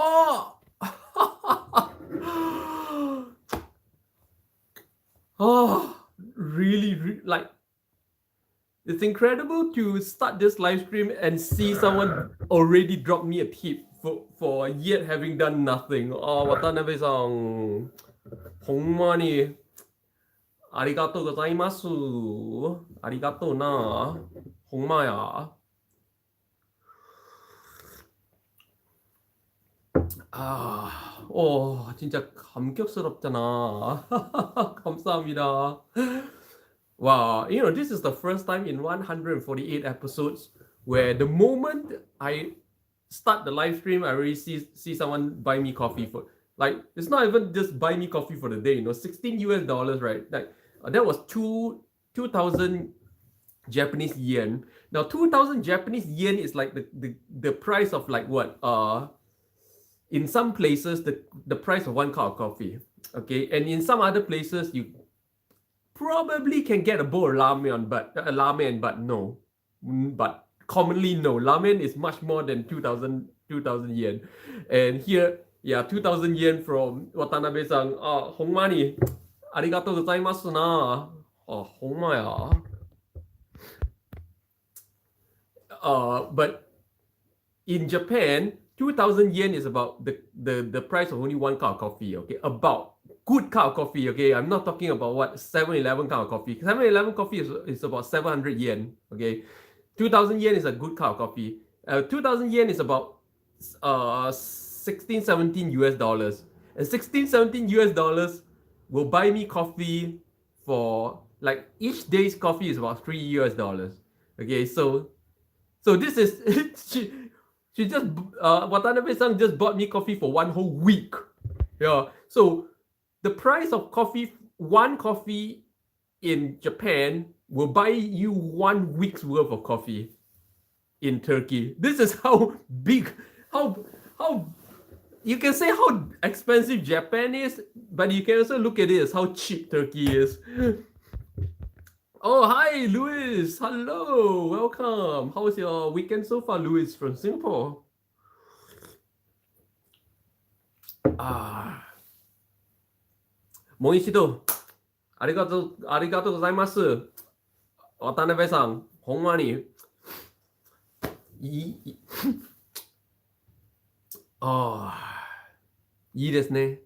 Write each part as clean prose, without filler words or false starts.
Oh, oh, really, like it's incredible to start this live stream and see someone already drop me a tip for yet having done nothing. Oh, Watanabe-san, ほんまにありがとうございます。ありがとうな。ほんまや。 아, 진짜 감격스럽잖아. 감사합니다. Wow, this is the first time in 148 episodes where the moment I start the live stream, I already see someone buy me coffee for, like, it's not even just buy me coffee for the day, $16, right? Like, that was 2,000 Japanese yen. Now, 2,000 Japanese yen is like the price of like what? In some places, the price of one cup of coffee. Okay, and in some other places, you probably can get a bowl of ramen, but no. But commonly, no. Ramen is much more than 2,000 yen. And here, yeah, 2,000 yen from Watanabe-san. Honma ni arigatou gozaimasu na. Honma ya. But in Japan, 2,000 yen is about the price of only one cup of coffee, okay? About good cup of coffee, okay? I'm not talking about what 7-Eleven cup of coffee. 7-Eleven coffee is about 700 yen, okay? 2,000 yen is a good cup of coffee. 2,000 yen is about 16, 17 US dollars. And 16, 17 US dollars will buy me coffee for, like, each day's coffee is about 3 US dollars. Okay, so this is she just Watanabe-san just bought me coffee for one whole week. Yeah. So the price of coffee, one coffee in Japan will buy you 1 week's worth of coffee in Turkey. This is how big, how you can say how expensive Japan is, but you can also look at it as how cheap Turkey is. Oh, hi, Louis. Hello. Welcome. How was your weekend so far, Louis from Singapore? Moishido. Arigatou gozaimasu. Watanabe-san. Honma ni.いいですね。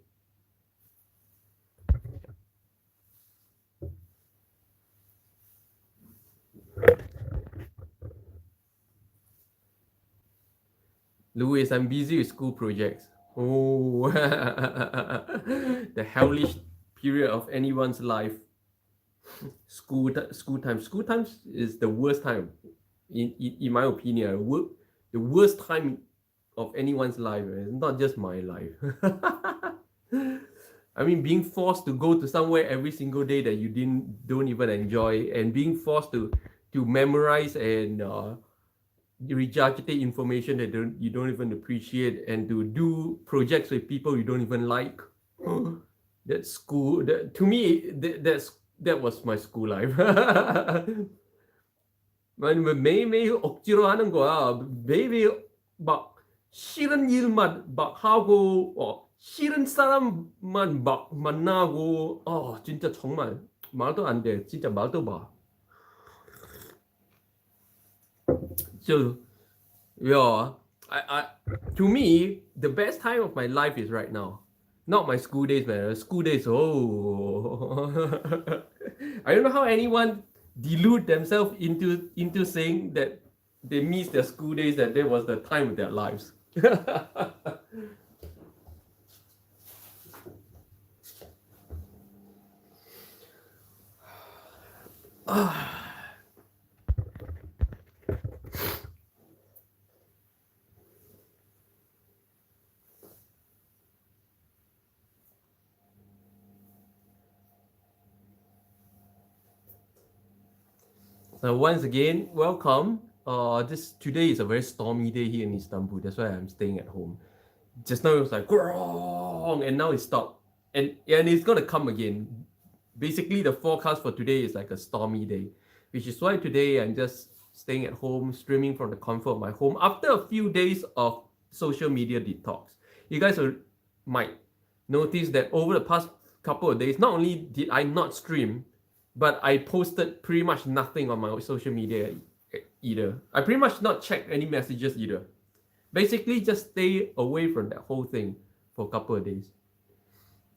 Louis, I'm busy with school projects. Oh, the hellish period of anyone's life. School times is the worst time, in my opinion. The worst time of anyone's life. It's not just my life. I mean, being forced to go to somewhere every single day that you don't even enjoy, and being forced to memorize and regurgitate information that you don't even appreciate, and to do projects with people you don't even like. That school, to me, that was my school life. 매일매일 억지로 하는 거야. 매일매일 막 싫은 일만 막 하고, 싫은 사람만 막 만나고, 진짜 정말 말도 안 돼. 진짜 말도 마. So, yeah, to me, the best time of my life is right now. Not my school days, man. School days, I don't know how anyone delude themselves into saying that they miss their school days, that that was the time of their lives. So once again, welcome. Today is a very stormy day here in Istanbul. That's why I'm staying at home. Just now it was like, and now it stopped, and it's gonna come again. Basically, the forecast for today is like a stormy day, which is why today I'm just staying at home, streaming from the comfort of my home after a few days of social media detox. You guys might notice that over the past couple of days, not only did I not stream, but I posted pretty much nothing on my social media either. I pretty much not checked any messages either. Basically, just stay away from that whole thing for a couple of days.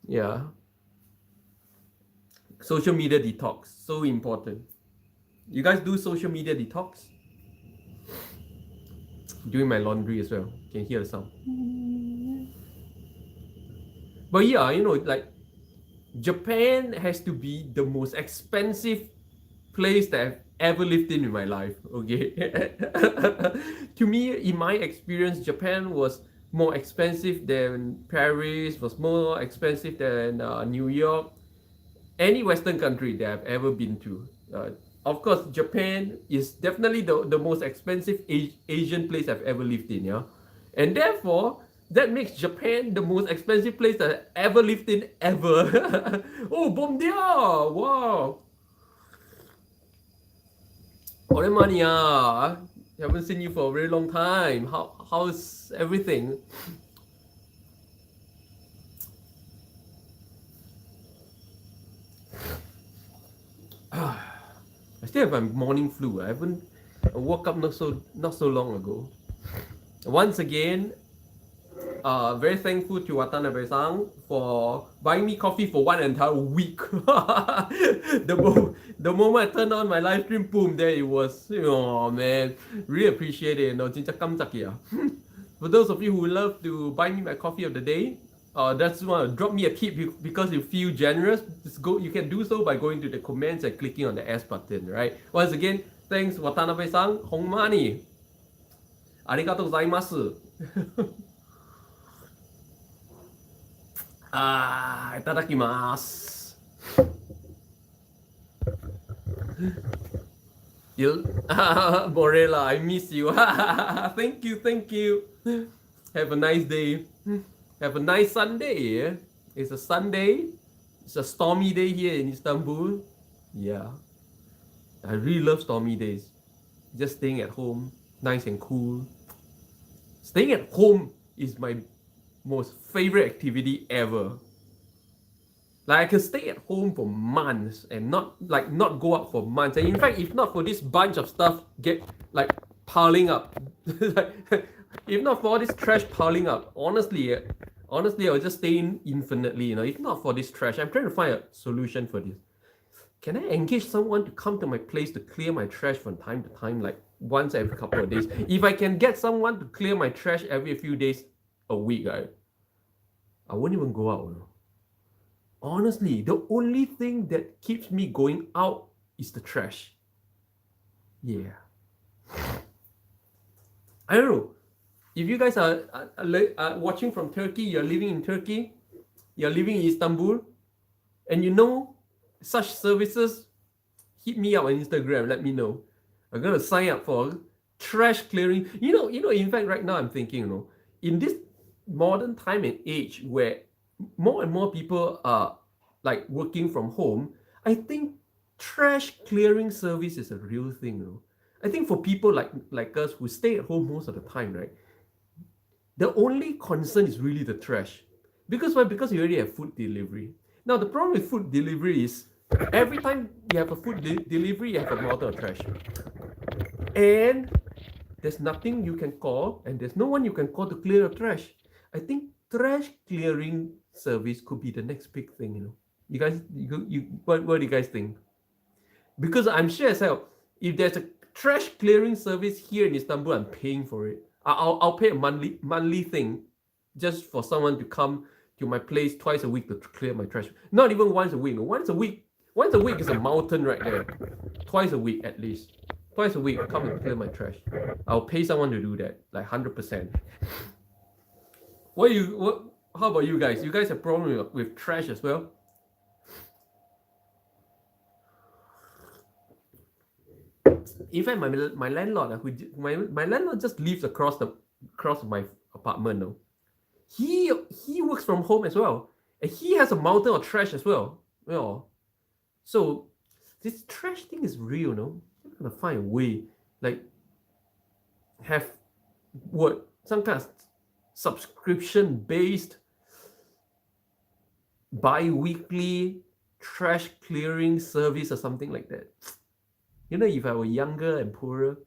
Yeah. Social media detox, so important. You guys do social media detox? Doing my laundry as well. Can hear the sound. But yeah, you know, like Japan has to be the most expensive place that I've ever lived in my life. Okay. To me, in my experience, Japan was more expensive than Paris, was more expensive than New York, any Western country that I've ever been to. Of course, Japan is definitely the most expensive Asian place I've ever lived in, yeah? And therefore, that makes Japan the most expensive place that I've ever lived in ever. Oh, bom dia! Wow! Oremania! Haven't seen you for a very long time. How's everything? I still have my morning flu. I woke up not so long ago. Once again, very thankful to Watanabe-san for buying me coffee for one entire week. The moment I turned on my live stream, boom, there it was. Oh man, really appreciate it. No, 진짜 깜짝이야. For those of you who love to buy me my coffee of the day, just want to drop me a tip because you feel generous. You can do so by going to the comments and clicking on the S button, right? Once again, thanks Watanabe-san, Hongmani. Arigatou gozaimasu. Itadakimasu. Morella, I miss you. Thank you. Have a nice day. Have a nice Sunday. It's a Sunday. It's a stormy day here in Istanbul. Yeah. I really love stormy days. Just staying at home, nice and cool. Staying at home is my most favorite activity ever. Like I can stay at home for months and not go out for months. And in fact, if not for this bunch of stuff piling up, if not for all this trash piling up, honestly, I'll just stay in infinitely. You know, if not for this trash, I'm trying to find a solution for this. Can I engage someone to come to my place to clear my trash from time to time, like once every couple of days? If I can get someone to clear my trash every few days a week, right, I won't even go out. You know? Honestly, the only thing that keeps me going out is the trash. Yeah. I don't know. If you guys are watching from Turkey, you're living in Turkey, you're living in Istanbul, and you know such services, hit me up on Instagram, let me know. I'm gonna sign up for trash clearing. You know, in fact, right now I'm thinking, you know, in this modern time and age where more and more people are like working from home, I think trash clearing service is a real thing, you know. I think for people like us who stay at home most of the time, right, the only concern is really the trash. Because why? Because you already have food delivery. Now the problem with food delivery is every time you have a food delivery, you have a mountain of trash. And there's nothing you can call, and there's no one you can call to clear the trash. I think trash clearing service could be the next big thing, you know. You guys, what do you guys think? Because I'm sure as hell, if there's a trash clearing service here in Istanbul, I'm paying for it. I'll pay a monthly thing just for someone to come to my place twice a week to clear my trash. Not even once a week. Once a week is a mountain right there. Twice a week at least. Twice a week, come and clear my trash. I'll pay someone to do that, like 100%. How about you guys? You guys have problem with trash as well? In fact, my landlord, my landlord just lives across my apartment now. He works from home as well, and he has a mountain of trash as well. You know, so this trash thing is real, no? I'm gonna find a way, like have some kind of subscription-based bi-weekly trash clearing service or something like that. You know, if I were younger and poorer,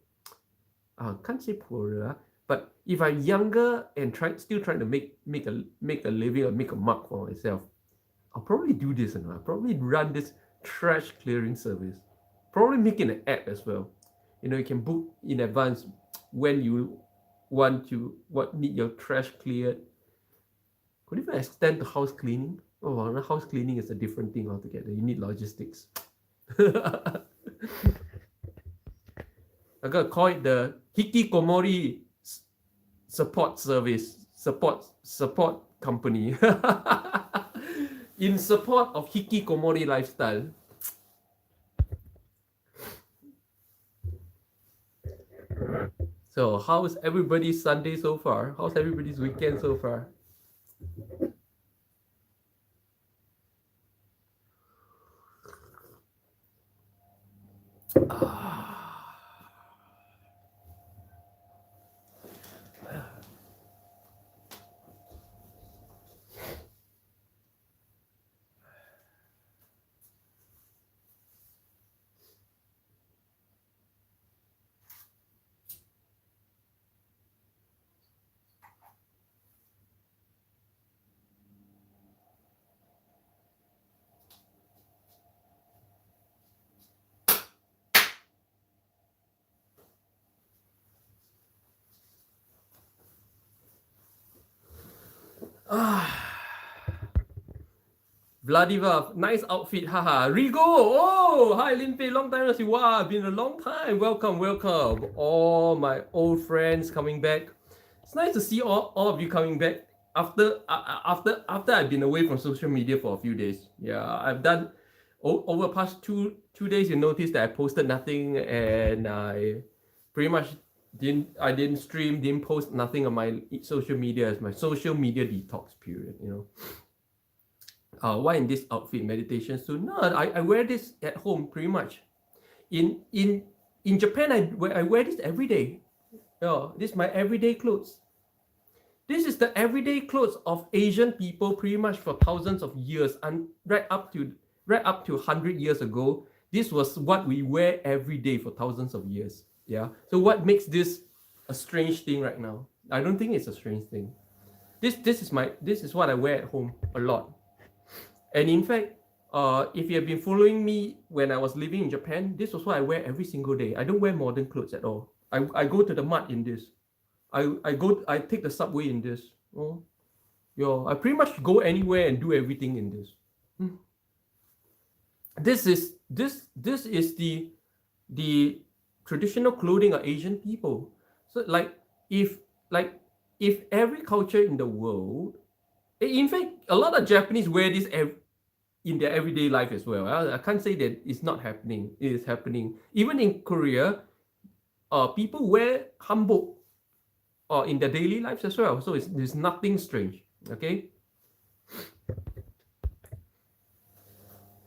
I can't say poorer, but if I'm younger and still trying to make a living or make a mark for myself, I'll probably do this, and I'll probably run this trash clearing service. Probably making an app as well. You know, you can book in advance when you need your trash cleared. Could even extend to house cleaning. Oh, house cleaning is a different thing altogether. You need logistics. I'm gonna call it the Hikikomori support service, support company. In support of Hikikomori lifestyle. So how's everybody's Sunday so far? How's everybody's weekend so far? Vladislav, nice outfit, haha. Rigo, oh, hi Limpeh, long time no see. Wow, been a long time. Welcome. All my old friends coming back. It's nice to see all of you coming back after I've been away from social media for a few days. Yeah, I've done over past two days. You noticed that I posted nothing, and I pretty much didn't stream, didn't post nothing on my social media as my social media detox period. You know. Why in this outfit? Meditation suit? No, I wear this at home pretty much. In Japan, I wear this every day. Yeah, this is my everyday clothes. This is the everyday clothes of Asian people pretty much for thousands of years, and right up to 100 years ago. This was what we wear every day for thousands of years. Yeah. So what makes this a strange thing right now? I don't think it's a strange thing. This is what I wear at home a lot. And in fact, if you have been following me when I was living in Japan, this was what I wear every single day. I don't wear modern clothes at all. I go to the mart in this. I take the subway in this. Oh, yeah, I pretty much go anywhere and do everything in this. This is the traditional clothing of Asian people. So if every culture in the world, in fact, a lot of Japanese wear this in their everyday life as well. I can't say that it's not happening. It is happening. Even in Korea, people wear hanbok in their daily lives as well. So there's nothing strange. Okay?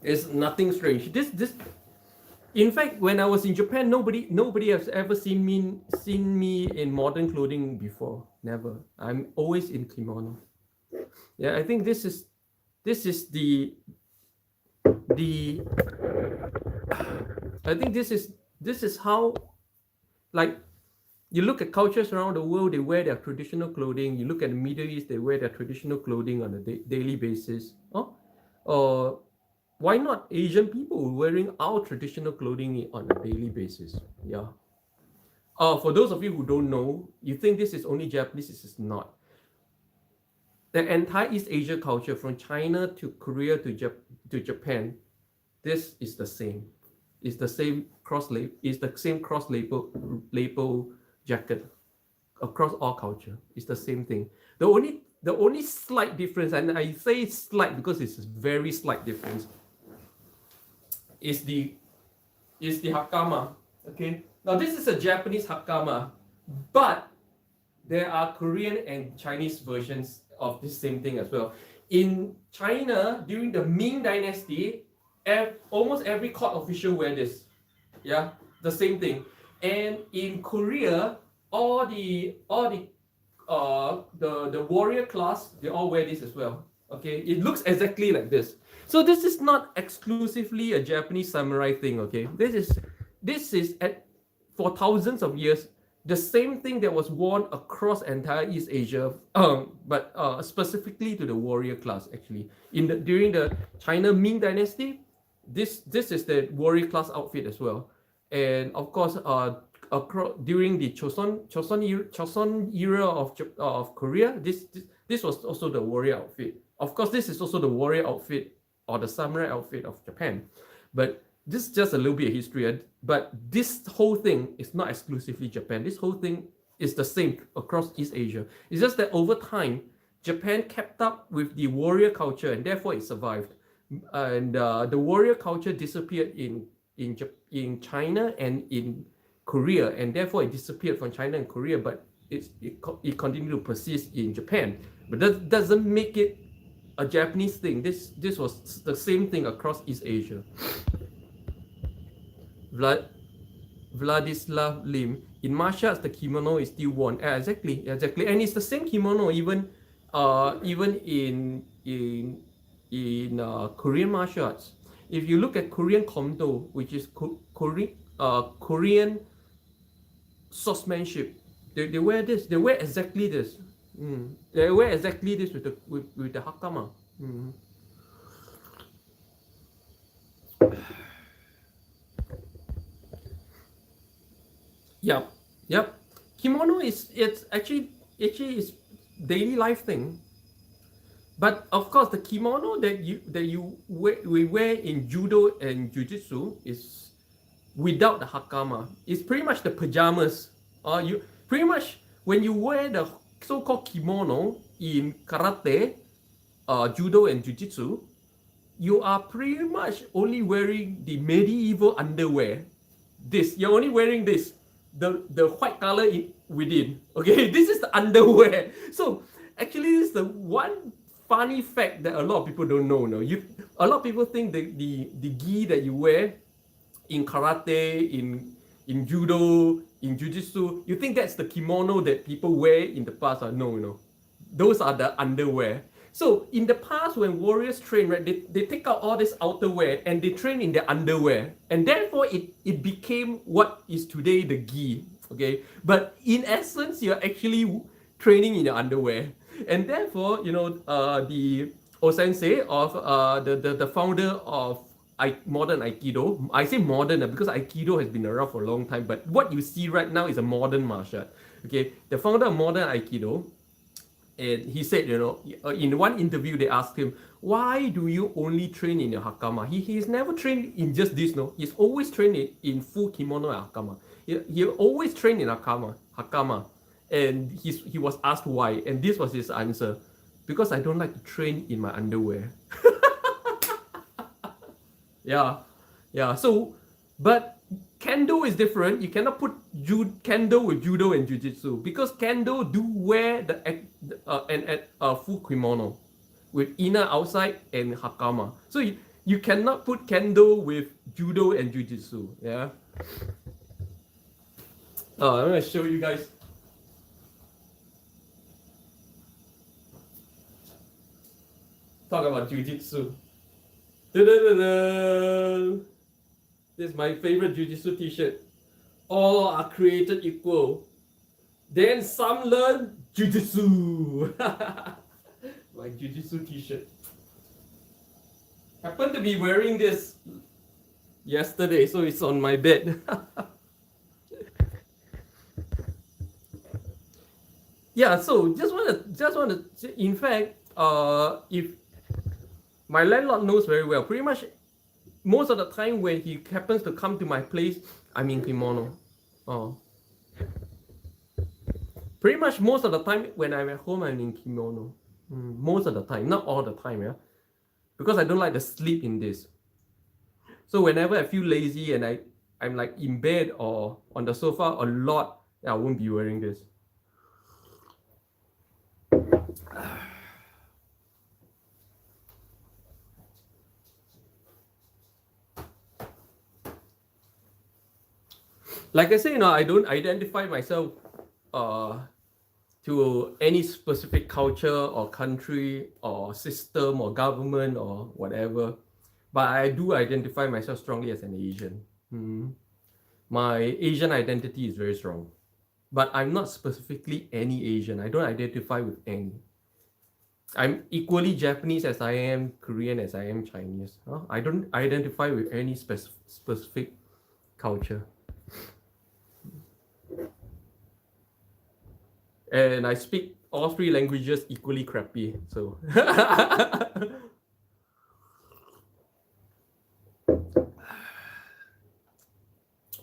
It's nothing strange. This. In fact, when I was in Japan, nobody has ever seen me in modern clothing before. Never. I'm always in kimono. Yeah, I think this is the I think this is how, like, you look at cultures around the world, they wear their traditional clothing. You look at the Middle East, they wear their traditional clothing on a daily basis. Why not Asian people wearing our traditional clothing on a daily basis? Yeah. For those of you who don't know, you think this is only Japanese. This is not. The entire East Asia culture, from China to Korea to Japan, this is the same. It's the same cross label jacket across all culture. It's the same thing. The only slight difference, and I say slight because it's a very slight difference, is the Hakama. Okay. Now this is a Japanese Hakama, but there are Korean and Chinese versions of this same thing as well. In China, during the Ming Dynasty, almost every court official wear this. Yeah, the same thing. And in Korea, all the the warrior class, they all wear this as well. Okay, it looks exactly like this. So this is not exclusively a Japanese samurai thing. Okay, this is for thousands of years the same thing that was worn across entire East Asia, but specifically to the warrior class. Actually, during the China Ming Dynasty, this is the warrior class outfit as well, and of course, during the Choson era of Korea, this was also the warrior outfit. Of course, this is also the warrior outfit or the samurai outfit of Japan, but this is just a little bit of history. But this whole thing is not exclusively Japan. This whole thing is the same across East Asia. It's just that over time, Japan kept up with the warrior culture, and therefore it survived. And the warrior culture disappeared in China and in Korea, and therefore it disappeared from China and Korea, but it continued to persist in Japan. But that doesn't make it a Japanese thing. This was the same thing across East Asia. Vladislav Lim, in martial arts, the kimono is still worn. Exactly, and it's the same kimono even in Korean martial arts. If you look at Korean Komdo, which is Korean swordsmanship, they wear this. They wear exactly this. They wear exactly this with the Hakama. Yep. Kimono it's actually is daily life thing. But of course, the kimono we wear in judo and jiu-jitsu is without the hakama. It's pretty much the pajamas. You pretty much when you wear the so-called kimono in karate, judo and jiu-jitsu, you are pretty much only wearing the medieval underwear. You're only wearing this, the white color within. Okay, this is the underwear. So actually, this is the one funny fact that a lot of people don't know. No, a lot of people think the gi that you wear in karate, in judo, in jiu-jitsu, you think that's the kimono that people wear in the past. No, those are the underwear. So in the past, when warriors train, right, they take out all this outerwear and they train in their underwear, and therefore it became what is today the gi. Okay, but in essence, you're actually training in your underwear, and therefore, the Osensei of the founder of modern Aikido. I say modern because Aikido has been around for a long time, but what you see right now is a modern martial art. Okay, the founder of modern Aikido. And he said, in one interview, they asked him, why do you only train in your Hakama? He's never trained in just this, no. He's always trained in full kimono and Hakama. He always trained in Hakama. And he was asked why. And this was his answer. Because I don't like to train in my underwear. Yeah. So, but Kendo is different. You cannot put Kendo with Judo and Jiu-Jitsu because Kendo do wear a full kimono with inner, outside, and Hakama. So you cannot put Kendo with Judo and Jiu-Jitsu. Yeah. I'm gonna show you guys. Talk about Jiu-Jitsu. Da-da-da-da. This is my favorite Jiu-Jitsu t-shirt. All are created equal. Then some learn Jiu-Jitsu. My Jiu-Jitsu t-shirt. Happened to be wearing this yesterday, so it's on my bed. Yeah, so just wanna in fact, if my landlord knows very well, pretty much most of the time when he happens to come to my place, I'm in kimono. Pretty much most of the time when I'm at home, I'm in kimono. Most of the time, not all the time, yeah. Because I don't like to sleep in this. So whenever I feel lazy and I'm like in bed or on the sofa a lot, I won't be wearing this. Like I say, I don't identify myself to any specific culture or country or system or government or whatever, but I do identify myself strongly as an Asian. My Asian identity is very strong, but I'm not specifically any Asian. I don't identify with any. I'm equally Japanese as I am Korean as I am Chinese. I don't identify with any specific culture. And I speak all three languages equally crappy. So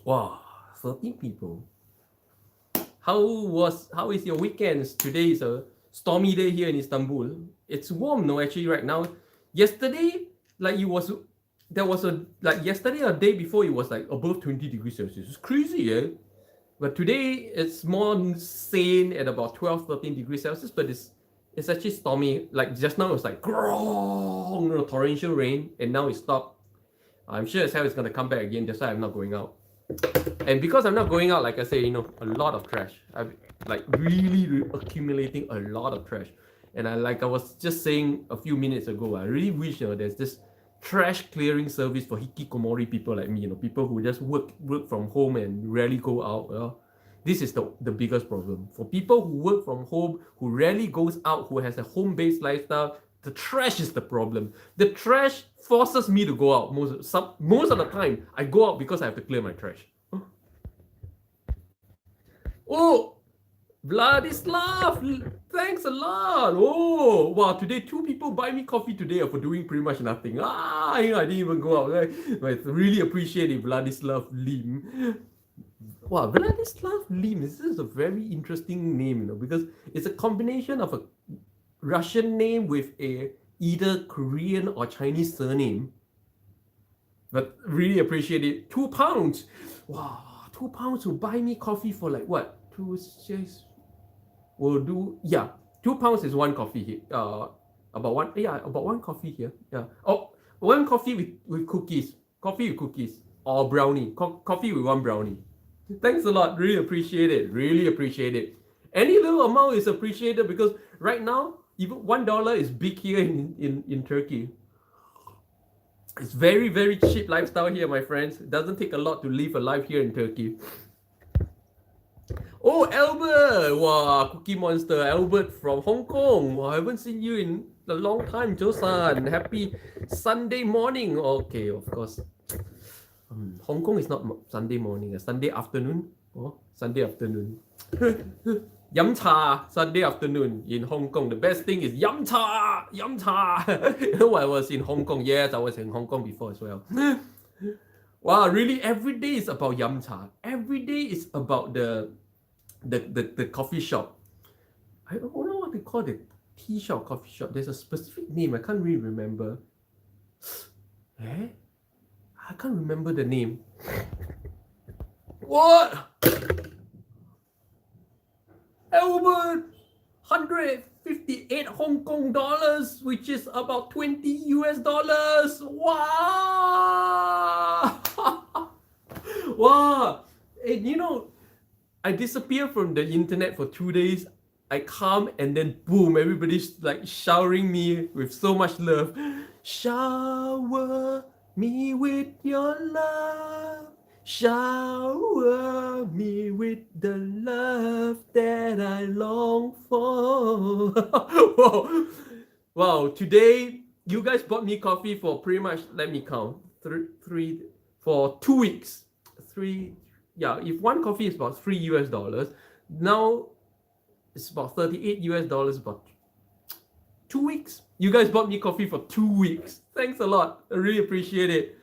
wow, 13 people. How is your weekends? Today is a stormy day here in Istanbul. It's warm, no, actually, right now. Yesterday, yesterday or day before, it was like above 20 degrees Celsius. It's crazy, eh? But today it's more sane at about 12, 13 degrees Celsius, but it's actually stormy. Like just now it was like torrential rain, and now it stopped. I'm sure as hell it's gonna come back again. That's why I'm not going out. And because I'm not going out, like I say, a lot of trash. I've like really accumulating a lot of trash. And I was just saying a few minutes ago, I really wish there's this trash clearing service for hikikomori people like me, people who just work from home and rarely go out. This is the biggest problem. For people who work from home, who rarely goes out, who has a home-based lifestyle, the trash is the problem. The trash forces me to go out most of the time. I go out because I have to clear my trash. Oh, Vladislav, thanks a lot. Oh, wow, today 2 people buy me coffee today for doing pretty much nothing. I didn't even go out. I really appreciate it, Vladislav Lim. Wow, Vladislav Lim, this is a very interesting name, because it's a combination of a Russian name with either Korean or Chinese surname. But really appreciate it. £2. Wow, £2 to buy me coffee for like what? 2 6 will do. Yeah, £2 is one coffee here. About one coffee here. Yeah. Oh, one coffee with cookies. Coffee with cookies or brownie. Coffee with one brownie. Thanks a lot. Really appreciate it. Really appreciate it. Any little amount is appreciated because right now, even $1 is big here in Turkey. It's very, very cheap lifestyle here, my friends. It doesn't take a lot to live a life here in Turkey. Oh, Albert! Wow, Cookie Monster. Albert from Hong Kong. Wow, I haven't seen you in a long time, Josan. Happy Sunday morning. Okay, of course. Hong Kong is not Sunday morning, Sunday afternoon. Oh, Sunday afternoon. Yum cha, Sunday afternoon in Hong Kong. The best thing is yum cha, yum cha. I was in Hong Kong. Yes, I was in Hong Kong before as well. Wow, really, every day is about yum cha. Every day is about the coffee shop. I don't know what they call it. Tea shop, coffee shop. There's a specific name. I can't really remember. I can't remember the name. What? Albert, 158 Hong Kong dollars, which is about $20 US. Wow! Wow! And I disappear from the internet for 2 days. I come and then boom, everybody's like showering me with so much love. Shower me with your love. Shower me with the love that I long for. Wow, today you guys bought me coffee for pretty much, let me count, for 2 weeks. If one coffee is about $3 US, now it's about $38 US, about 2 weeks. You guys bought me coffee for 2 weeks. Thanks a lot. I really appreciate it.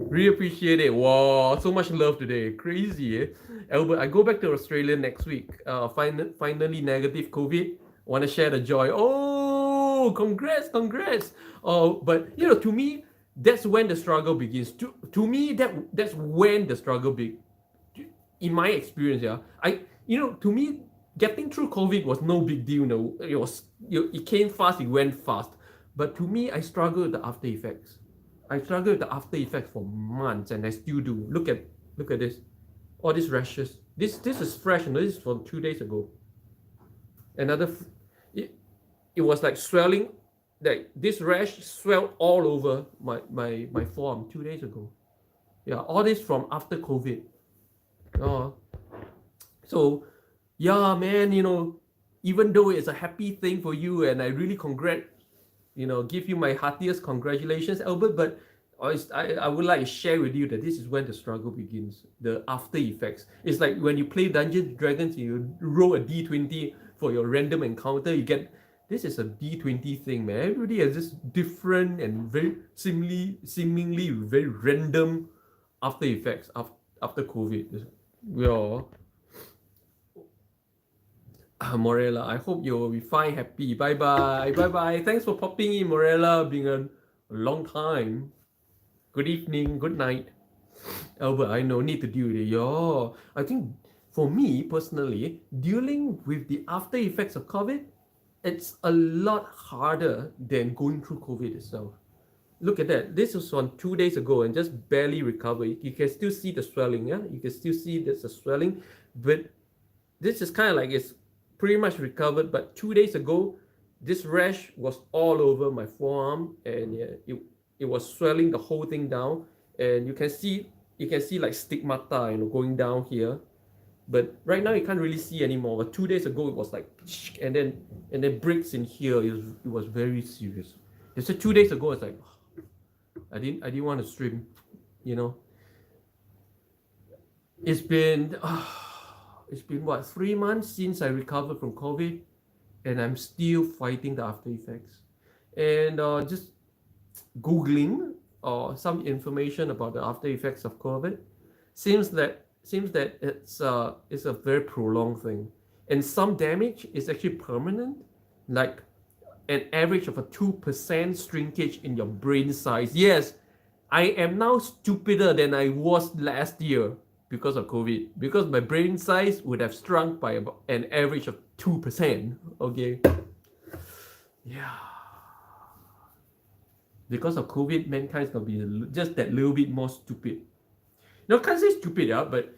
Really appreciate it. Wow, so much love today. Crazy, eh? Albert, I go back to Australia next week. Finally negative COVID. Want to share the joy. Oh, congrats. But to me, that's when the struggle begins. To me, that's when the struggle begins. In my experience, to me, getting through COVID was no big deal. No, it came fast, it went fast. But to me, I struggled with the after effects. I struggled with the after effects for months, and I still do. Look at this, all these rashes. This is fresh, and this is from 2 days ago. another, it was like swelling, like this rash swelled all over my forearm 2 days ago. Yeah, all this from after COVID. So yeah, man, even though it's a happy thing for you, and I really give you my heartiest congratulations, Albert, but I would like to share with you that this is when the struggle begins, the after effects. It's like when you play Dungeons and Dragons, you roll a d20 for your random encounter, you get, this is a d20 thing, man. Everybody has this different and very seemingly very random after effects after COVID. Yeah. Morella, I hope you'll be fine, happy. Bye bye. Thanks for popping in, Morella. Been a long time. Good evening, good night. Albert, I no need to deal with it. Yeah, I think for me personally, dealing with the after effects of COVID, it's a lot harder than going through COVID itself. Look at that. This was on 2 days ago and just barely recovered. You can still see the swelling, yeah? You can still see there's a swelling, but this is kind of like it's pretty much recovered. But 2 days ago, this rash was all over my forearm, and yeah, it was swelling the whole thing down, and you can see like stigmata, going down here. But right now you can't really see anymore. But 2 days ago it was like, and then breaks in here. It was very serious. They said 2 days ago it's like, I didn't want to stream, It's been what, 3 months since I recovered from COVID, and I'm still fighting the after effects. And just Googling some information about the after effects of COVID, seems that it's a very prolonged thing, and some damage is actually permanent, like an average of a 2% shrinkage in your brain size. Yes, I am now stupider than I was last year because of COVID, because my brain size would have shrunk by about an average of 2%. Okay, yeah. Because of COVID, mankind's gonna be just that little bit more stupid. Can't say stupid, yeah, but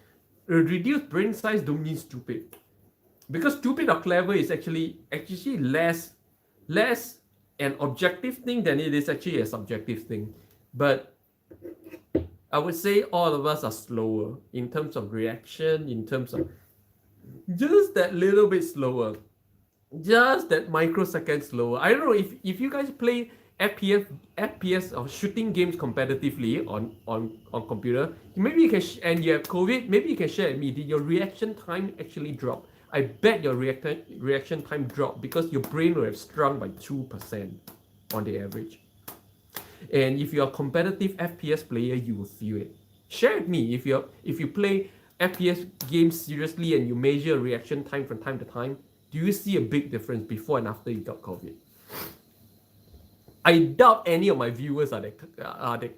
reduced brain size don't mean stupid. Because stupid or clever is actually less an objective thing than it is actually a subjective thing. But I would say all of us are slower in terms of reaction, in terms of just that little bit slower. Just that microsecond slower. I don't know if you guys play FPS or shooting games competitively on computer, maybe you can and you have COVID, maybe you can share with me, did your reaction time actually drop? I bet your reaction time dropped because your brain will have shrunk by 2% on the average. And if you're a competitive FPS player, you will feel it. Share with me if you play FPS games seriously and you measure reaction time from time to time, do you see a big difference before and after you got COVID? I doubt any of my viewers are the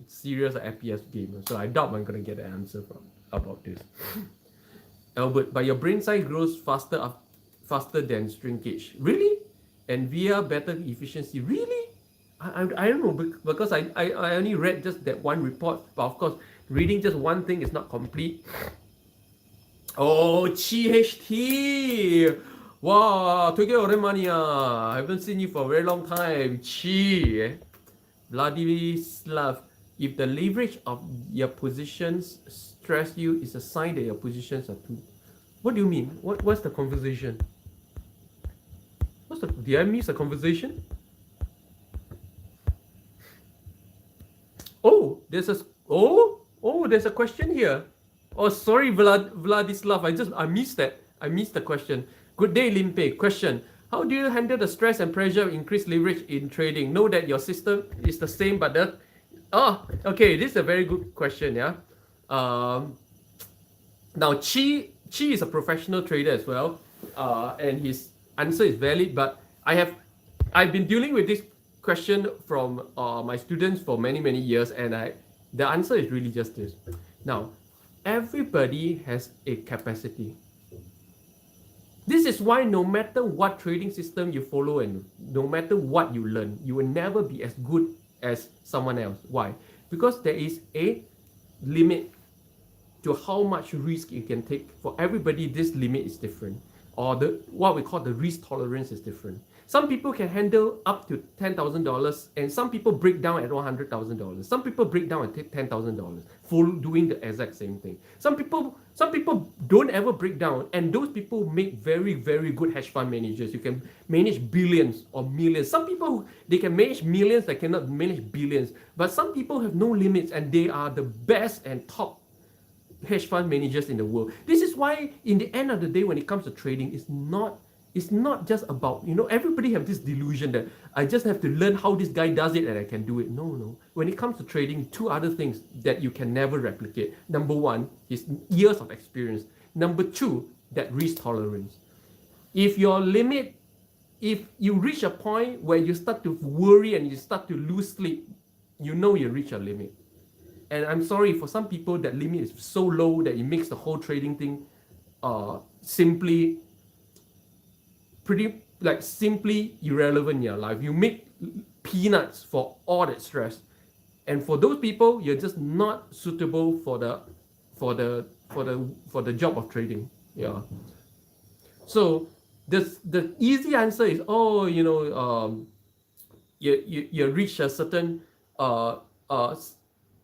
serious FPS gamers, so I doubt I'm gonna get an answer about this. Albert, but your brain size grows faster than shrinkage. Really? And via better efficiency. Really? I don't know, because I only read just that one report, but of course, reading just one thing is not complete. Oh, CHT! Wow, 되게 오랜만이야. I haven't seen you for a very long time. Chi. Vladislav, if the leverage of your positions stress you, it's a sign that your positions are too. What do you mean? What's the conversation? Did I miss a conversation? Oh, there's a question here. Oh, sorry, Vladislav. I missed that. I missed the question. Good day, Limpeh. Question: how do you handle the stress and pressure of increased leverage in trading? Know that your system is the same, but okay. This is a very good question. Yeah. Now Chi is a professional trader as well, and his answer is valid. But I've been dealing with this question from my students for many years, and the answer is really just this. Now, everybody has a capacity. This is why no matter what trading system you follow and no matter what you learn, you will never be as good as someone else. Why? Because there is a limit to how much risk you can take. For everybody, this limit is different. or what we call the risk tolerance is different. Some people can handle up to $10,000, and some people break down at $100,000. Some people break down at $10,000 for doing the exact same thing. Some people don't ever break down, and those people make very, very good hedge fund managers. You can manage billions or millions. Some people, they can manage millions, they cannot manage billions. But some people have no limits, and they are the best and top hedge fund managers in the world. This is why, in the end of the day, when it comes to trading, it's not just about, everybody have this delusion that I just have to learn how this guy does it and I can do it. No. When it comes to trading, two other things that you can never replicate. Number one is years of experience. Number two, that risk tolerance. If you reach a point where you start to worry and you start to lose sleep, you reach a limit. And I'm sorry, for some people, that limit is so low that it makes the whole trading thing simply irrelevant in your life. You make peanuts for all that stress. And for those people, you're just not suitable for the job of trading. Yeah. So the easy answer is, you reach a certain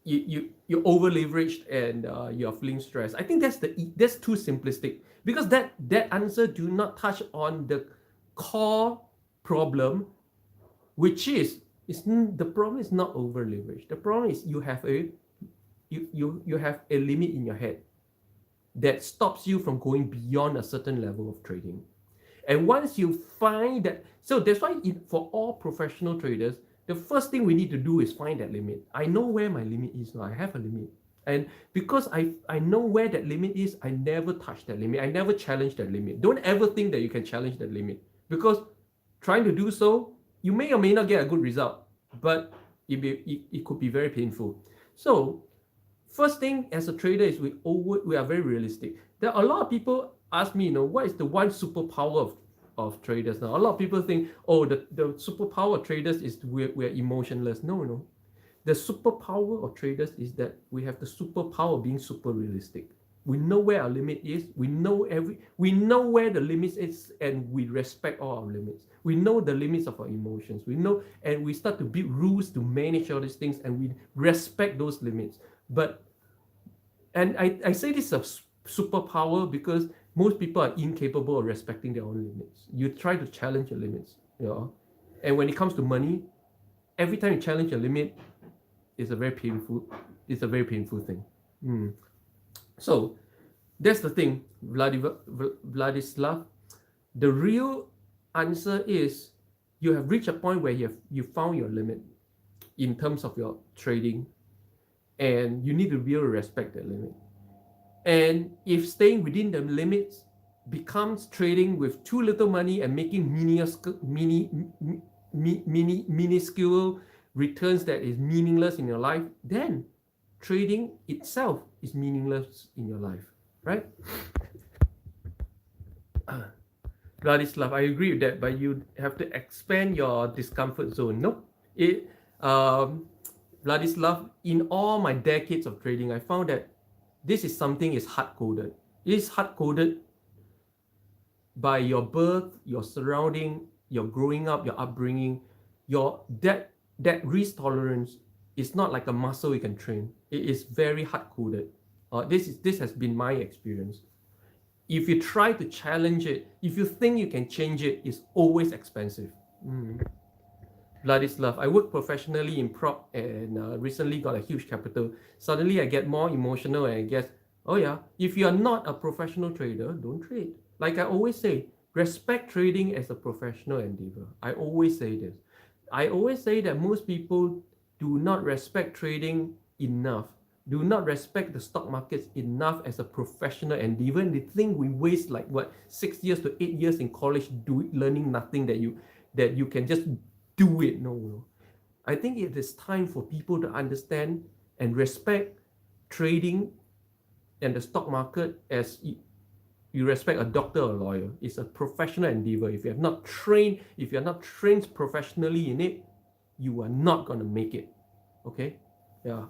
you're over leveraged and you're feeling stressed. I think that's too simplistic, because that answer do not touch on the core problem, which is the problem is not over leveraged. The problem is you have a limit in your head that stops you from going beyond a certain level of trading. And once you find that, so that's why for all professional traders, the first thing we need to do is find that limit. I know where my limit is now. I have a limit. And because I know where that limit is, I never touch that limit. I never challenge that limit. Don't ever think that you can challenge that limit, because trying to do so, you may or may not get a good result, but it could be very painful. So first thing as a trader is we are very realistic. There are a lot of people ask me, what is the one superpower of traders now? A lot of people think, the superpower of traders is we're emotionless. No. The superpower of traders is that we have the superpower of being super realistic. We know where our limit is. We know where the limits is, and we respect all our limits. We know the limits of our emotions. We know, and we start to build rules to manage all these things, and we respect those limits. And I say this is a superpower because most people are incapable of respecting their own limits. You try to challenge your limits, and when it comes to money, every time you challenge your limit, it's a very painful thing. So that's the thing, Vladislav. The real answer is you have reached a point where you found your limit in terms of your trading, and you need to be able to respect that limit. And if staying within the limits becomes trading with too little money and making minuscule returns that is meaningless in your life, then trading itself is meaningless in your life, right? Vladislav, I agree with that, but you have to expand your discomfort zone. No, Vladislav, in all my decades of trading, I found that this is something is hard-coded. It is hard-coded by your birth, your surrounding, your growing up, your upbringing. That risk tolerance is not like a muscle you can train. It is very hard-coded. This has been my experience. If you try to challenge it, if you think you can change it, it's always expensive. Vladislav, I work professionally in prop and recently got a huge capital. Suddenly I get more emotional and I guess, if you are not a professional trader, don't trade. Like I always say, respect trading as a professional endeavor. I always say this. I always say that most people do not respect trading enough, do not respect the stock markets enough as a professional endeavor, and they think we waste 6 years to 8 years in college learning nothing that you can just do it. No. I think it is time for people to understand and respect trading and the stock market as you respect a doctor or a lawyer. It's a professional endeavor. If you're not trained professionally in it, you are not going to make it. Okay? Yeah.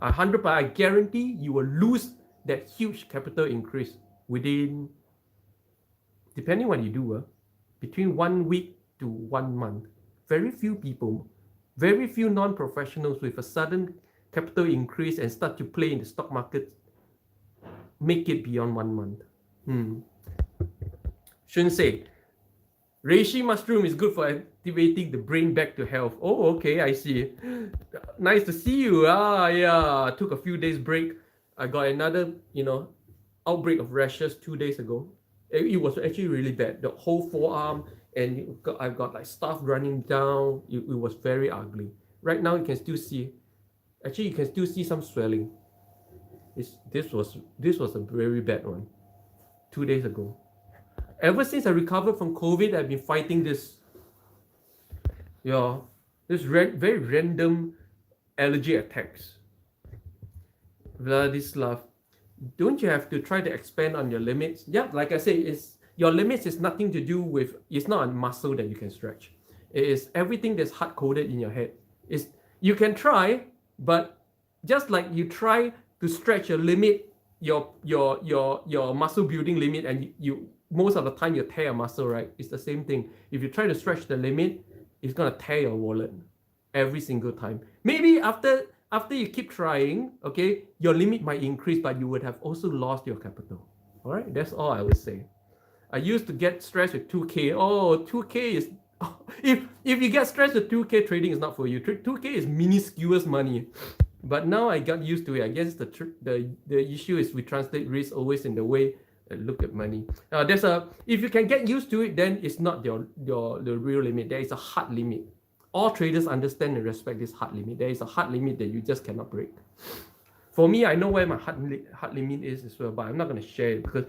100%, I guarantee you will lose that huge capital increase within depending what you do, between 1 week to 1 month. Very few people, very few non-professionals with a sudden capital increase and start to play in the stock market make it beyond 1 month. Shouldn't say. Reishi mushroom is good for activating the brain back to health. Oh, okay, I see. Nice to see you. Yeah, took a few days break. I got another, outbreak of rashes 2 days ago. It was actually really bad. The whole forearm, and I've got like stuff running down. It was very ugly. Right now, you can still see. Actually, you can still see some swelling. This was a very bad one. 2 days ago. Ever since I recovered from COVID, I've been fighting this. This very random allergy attacks. Vladislav, don't you have to try to expand on your limits? Yeah, like I say, your limits is nothing to do with, it's not a muscle that you can stretch. It is everything that's hard-coded in your head. You can try, but just like you try to stretch your limit, your muscle building limit, and you most of the time you tear a muscle, right? It's the same thing. If you try to stretch the limit, it's gonna tear your wallet every single time. Maybe after you keep trying, okay, your limit might increase, but you would have also lost your capital. All right, that's all I would say. I used to get stressed with 2K. Oh, 2K is if you get stressed with 2K, trading is not for you. 2K is minuscule money. But now I got used to it. I guess the issue is we translate risk always in the way look at money. If you can get used to it, then it's not the real limit. There is a hard limit. All traders understand and respect this hard limit. There is a hard limit that you just cannot break. For me, I know where my hard limit is as well, but I'm not going to share it because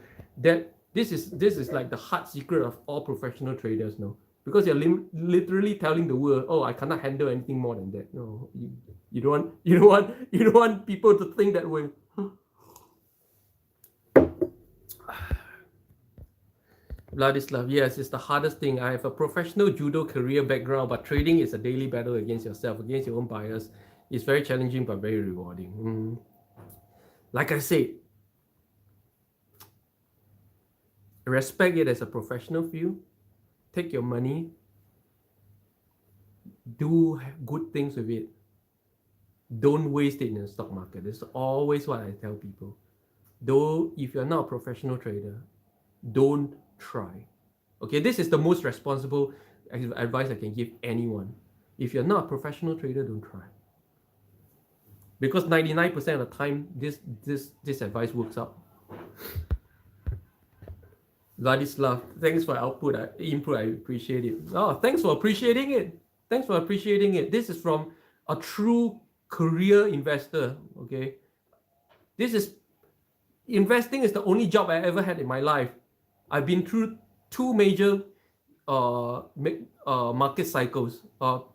this is like the hard secret of all professional traders, no? Because you're literally telling the world, oh, I cannot handle anything more than that. No, you don't want people to think that way. Vladislav, yes, it's the hardest thing. I have a professional judo career background, but trading is a daily battle against yourself, against your own bias. It's very challenging, but very rewarding. Like I said, respect it as a professional field. Take your money. Do good things with it. Don't waste it in the stock market. That's always what I tell people. Though, if you're not a professional trader, don't try. Okay, this is the most responsible advice I can give anyone. If you're not a professional trader, don't try. Because 99% of the time, this advice works out. Vladislav, thanks for input. I appreciate it. Oh, thanks for appreciating it. This is from a true career investor. Okay, investing is the only job I ever had in my life. I've been through 2 major market cycles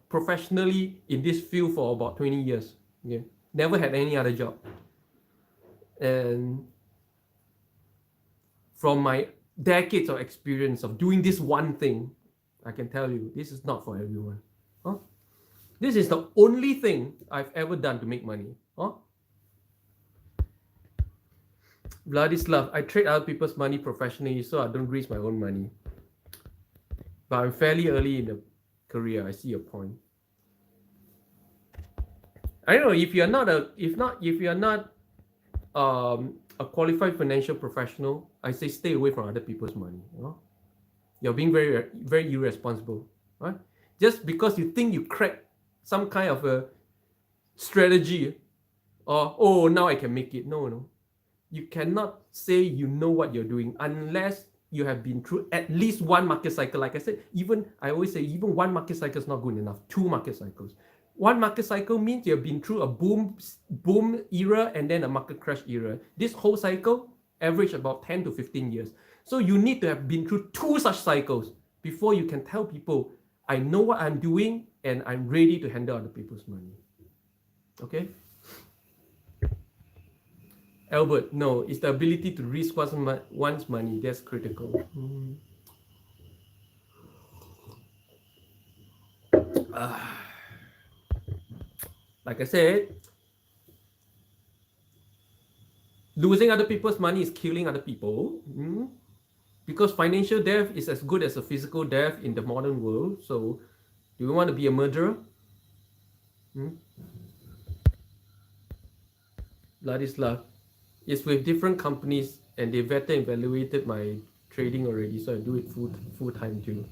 professionally in this field for about 20 years. Okay, never had any other job. And from my decades of experience of doing this one thing, I can tell you, this is not for everyone. This is the only thing I've ever done to make money. Vladislav, I trade other people's money professionally, so I don't risk my own money. But I'm fairly early in the career. I see your point. I don't know if you're not a qualified financial professional. I say stay away from other people's money. You're being very, very irresponsible. Right? Just because you think you cracked some kind of a strategy, or now I can make it. No. You cannot say you know what you're doing unless you have been through at least one market cycle. Like I said, I always say, even one market cycle is not good enough. 2 market cycles. One market cycle means you've been through a boom era and then a market crash era. This whole cycle average about 10 to 15 years. So you need to have been through 2 such cycles before you can tell people, I know what I'm doing and I'm ready to handle other people's money. Okay? Albert, no, it's the ability to risk one's money that's critical. Like I said, losing other people's money is killing other people. because financial death is as good as a physical death in the modern world. So, do you want to be a murderer? Vladislav, it's with different companies, and they vetted and evaluated my trading already, so I do it full time too.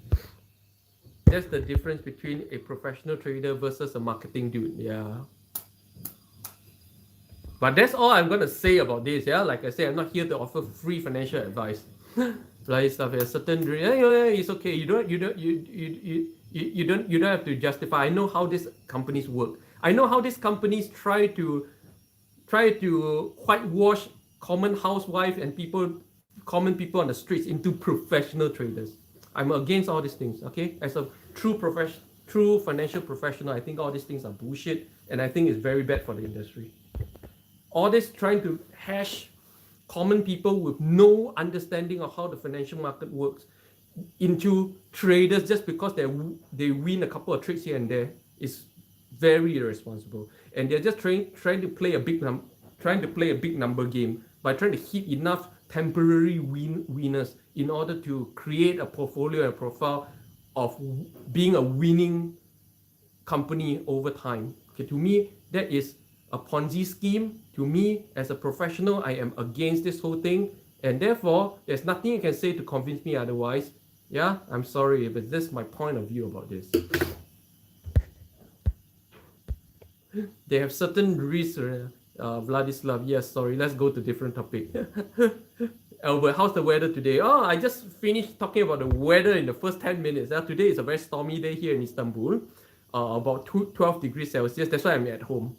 That's the difference between a professional trader versus a marketing dude. Yeah. But that's all I'm gonna say about this. Yeah, like I said, I'm not here to offer free financial advice. Like stuff, a certain it's okay. You don't have to justify. I know how these companies work. I know how these companies try to whitewash common housewife and common people on the streets into professional traders. I'm against all these things. Okay, as a true financial professional, I think all these things are bullshit, and I think it's very bad for the industry. All this trying to hash common people with no understanding of how the financial market works into traders just because they win a couple of trades here and there is very irresponsible. And they're just trying to play a big number game by trying to hit enough temporary winners in order to create a portfolio and a profile of being a winning company over time. Okay, to me, that is a Ponzi scheme. To me, as a professional, I am against this whole thing, and therefore, there's nothing you can say to convince me otherwise. Yeah, I'm sorry, but this is my point of view about this. They have certain risks, Vladislav. Yes, sorry, let's go to different topic. Albert, how's the weather today? Oh, I just finished talking about the weather in the first 10 minutes. Today is a very stormy day here in Istanbul, about 12 degrees Celsius. That's why I'm at home.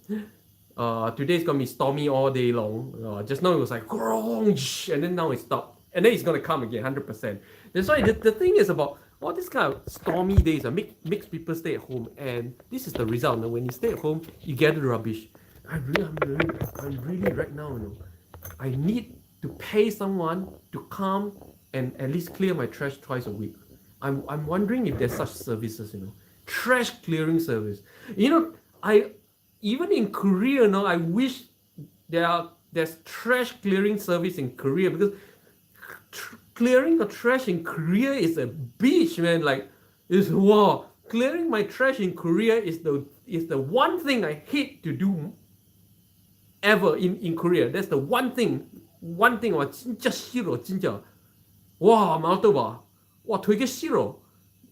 Today is gonna be stormy all day long. Just now it was like grunge, and then now it stopped, and then it's gonna come again 100%. That's why the thing is about all these kind of stormy days makes people stay at home, and this is the result. When you stay at home, you gather rubbish. I'm really right now, I need to pay someone to come and at least clear my trash twice a week. I'm wondering if there's such services, trash clearing service. Even in Korea, I wish there's trash clearing service in Korea, because clearing the trash in Korea is a bitch, man. Like, clearing my trash in Korea is the one thing I hate to do ever in Korea. That's the one thing. 와 진짜 싫어, 진짜. 와 말도 봐. 와 되게 싫어.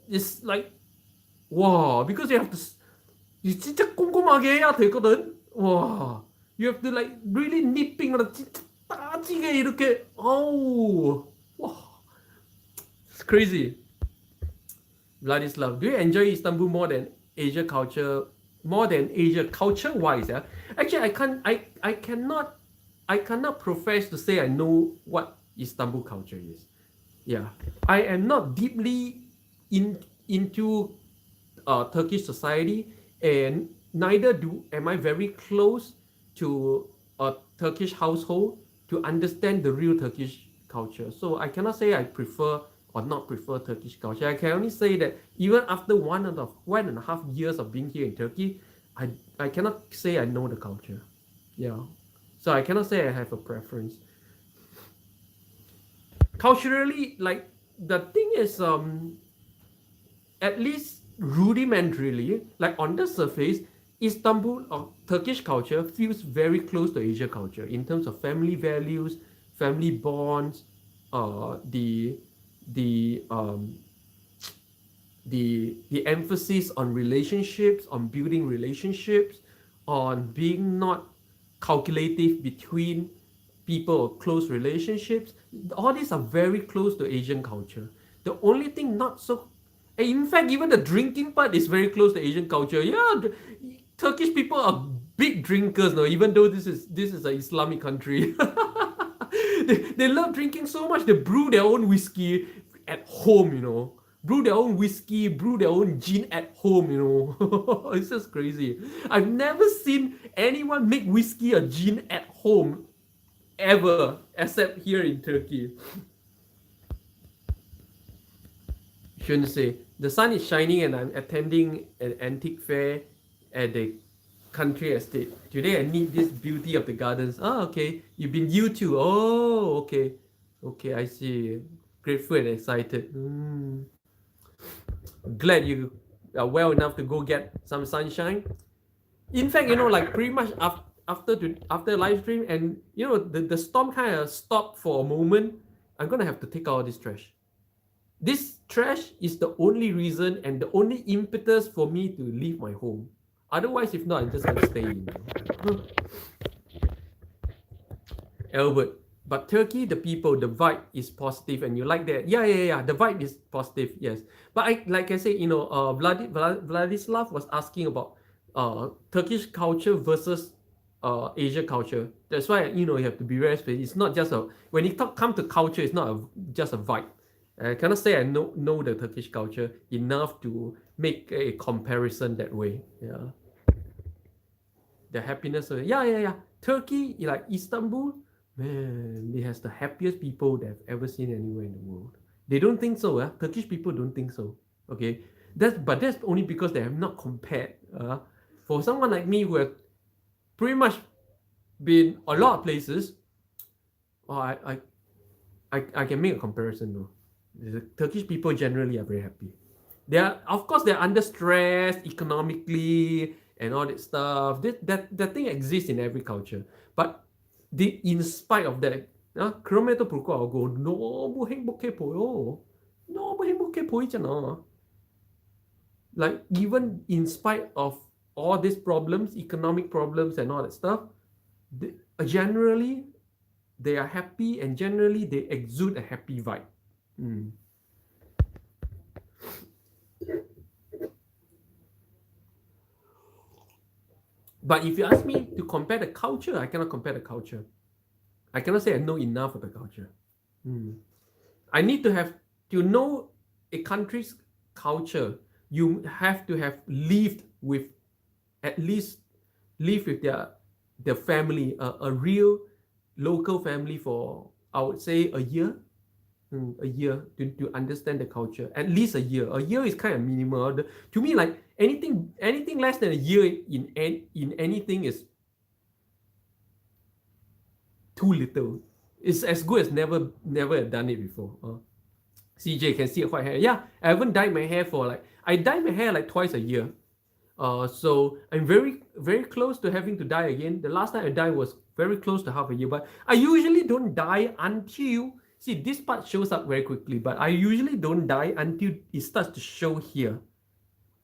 It's like because you have to. 진짜 꼼꼼하게 해야 되거든. 와, you have to like really nipping 진짜 따지게 이렇게. 와, it's crazy. Vladislav, do you enjoy Istanbul more than Asia culture wise? Yeah, actually I cannot profess to say I know what Istanbul culture is. Yeah, I am not deeply into Turkish society. And neither am I very close to a Turkish household to understand the real Turkish culture. So I cannot say I prefer or not prefer Turkish culture. I can only say that even after 1.5 years of being here in Turkey, I cannot say I know the culture. Yeah. So I cannot say I have a preference. Culturally, like, the thing is, at least rudimentarily, like on the surface, Istanbul or Turkish culture feels very close to Asia culture in terms of family values, family bonds, the emphasis on relationships, on building relationships, on being not calculative between people or close relationships. All these are very close to Asian culture. The only thing not so. In fact, even the drinking part is very close to Asian culture. Yeah, Turkish people are big drinkers, even though this is an Islamic country. they love drinking so much, they brew their own whiskey at home, Brew their own whiskey, brew their own gin at home, It's just crazy. I've never seen anyone make whiskey or gin at home, ever, except here in Turkey. Shouldn't say. The sun is shining and I'm attending an antique fair at the country estate. Today I need this beauty of the gardens. Okay. You've been YouTube. Oh, okay. Okay, I see. grateful and excited. Glad you are well enough to go get some sunshine. In fact, like pretty much after live stream, and the storm kind of stopped for a moment. I'm gonna have to take out this trash. This trash is the only reason and the only impetus for me to leave my home. Otherwise, if not, I'm just gonna stay in. Albert, but Turkey, the people, the vibe is positive, and you like that. Yeah. The vibe is positive, yes. But like I say, Vladislav was asking about Turkish culture versus Asia culture. That's why you have to be very specific. It's not just when it come to culture, it's not just a vibe. I cannot say I know the Turkish culture enough to make a comparison that way. Yeah. The happiness of Turkey, like Istanbul, man, it has the happiest people that I've ever seen anywhere in the world. They don't think so. Turkish people don't think so. Okay, that's only because they have not compared. For someone like me who have pretty much been a lot of places, I can make a comparison though. The Turkish people generally are very happy. They're under stress economically and all that stuff. That thing exists in every culture. But in spite of that, 그럼에도 불구하고 너무 행복해 보여. 너무 행복해 보이잖아. Like even in spite of all these problems, economic problems and all that stuff, generally they are happy and generally they exude a happy vibe. But if you ask me to compare the culture, I cannot compare the culture. I cannot say I know enough of the culture. I need to know a country's culture. You have to have lived with their family, a real local family for, I would say, a year to understand the culture. At least a year. A year is kind of minimal. To me, like anything less than a year in anything is too little. It's as good as never done it before. CJ can see a white hair. Yeah, I haven't dyed my hair I dye my hair like twice a year. So I'm very, very close to having to dye again. The last time I dyed was very close to half a year, but I usually don't dye until, see, this part shows up very quickly, but I usually don't dye until it starts to show here.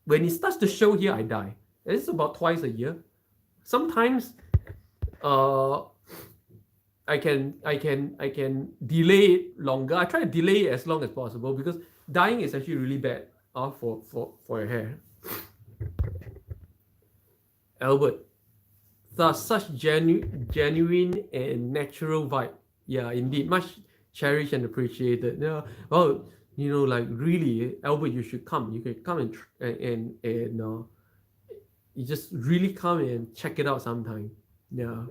When it starts to show here, I dye. It's about twice a year. Sometimes I can delay it longer. I try to delay it as long as possible because dyeing is actually really bad for your hair. Albert, thus such genuine and natural vibe. Yeah, indeed, much cherished and appreciated. Yeah. Oh, like really, Albert, you should come. You can come and you just really come and check it out sometime. Yeah.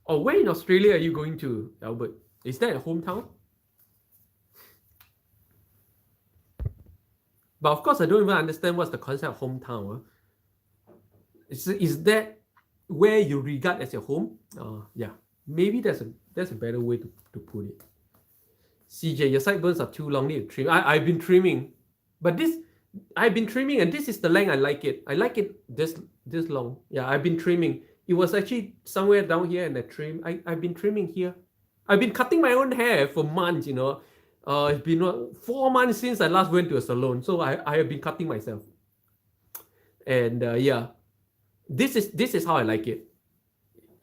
Oh, where in Australia are you going to, Albert? Is that a hometown? But of course, I don't even understand what's the concept of hometown. Is that where you regard as your home? Yeah, maybe that's a better way to put it. CJ, your sideburns are too long. Need to trim. I've been trimming, but I've been trimming, and this is the length I like it. I like it this long. Yeah, I've been trimming. It was actually somewhere down here, and I trim. I've been trimming here. I've been cutting my own hair for months. It's been 4 months since I last went to a salon, so I have been cutting myself. And yeah, this is how I like it.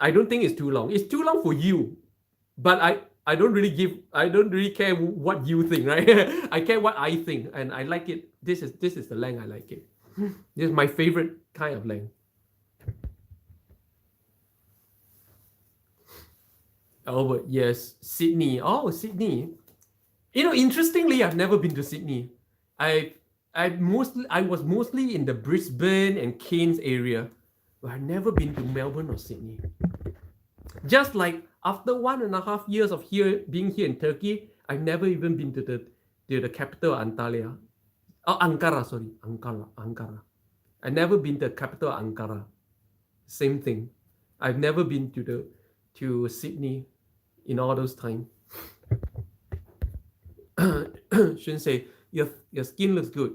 I don't think it's too long. It's too long for you, but I don't really care what you think, right? I care what I think, and I like it. This is the length I like it. This is my favorite kind of length. Albert, yes, Sydney. Oh, Sydney. Interestingly, I've never been to Sydney. I was mostly in the Brisbane and Cairns area, but I've never been to Melbourne or Sydney. Just like after 1.5 years of being here in Turkey, I've never even been to the capital Antalya. Oh, Ankara, sorry, Ankara. I've never been to the capital Ankara. Same thing. I've never been to Sydney in all those time. Shouldn't say your skin looks good.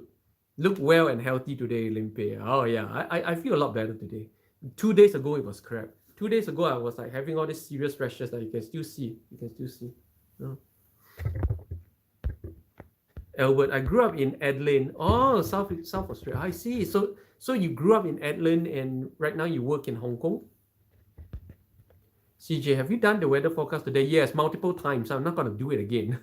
Look well and healthy today, Limpeh. Oh yeah, I feel a lot better today. 2 days ago it was crap. 2 days ago I was like having all these serious rashes that you can still see. No. Albert, I grew up in Adelaide. Oh, South Australia. I see. So you grew up in Adelaide and right now you work in Hong Kong? CJ, have you done the weather forecast today? Yes, multiple times. I'm not going to do it again.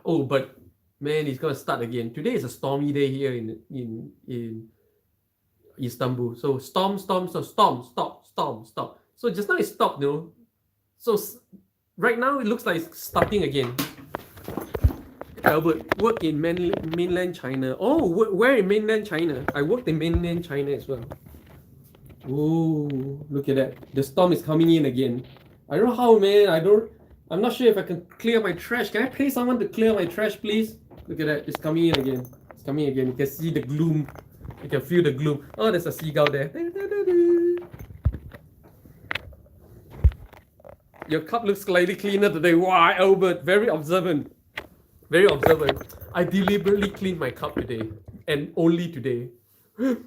Oh, but man, it's gonna start again. Today is a stormy day here in Istanbul. So storm. So just now it stopped, you know. So right now it looks like it's starting again. Albert, work in mainland China. Oh, where in mainland China? I worked in mainland China as well. Oh, look at that. The storm is coming in again. I don't know how, man. I'm not sure if I can clear my trash. Can I pay someone to clear my trash, please? Look at that. It's coming in again. You can see the gloom. You can feel the gloom. Oh, there's a seagull there. Your cup looks slightly cleaner today. Wow, Albert. Very observant. I deliberately cleaned my cup today. And only today.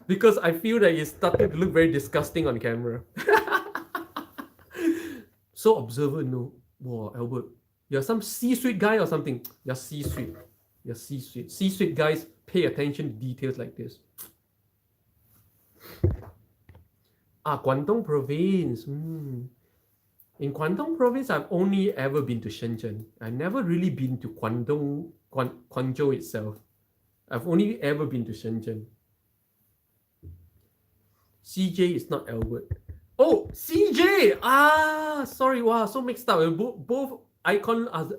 Because I feel that it's starting to look very disgusting on camera. So observant, no. Wow, Albert. You're some C-suite guy or something. You're C-suite. C-suite guys pay attention to details like this. Guangdong province. In Guangdong province, I've only ever been to Shenzhen. I've never really been to Guangzhou itself. I've only ever been to Shenzhen. CJ is not Albert. Oh, CJ! Sorry, wow, so mixed up. Both icons are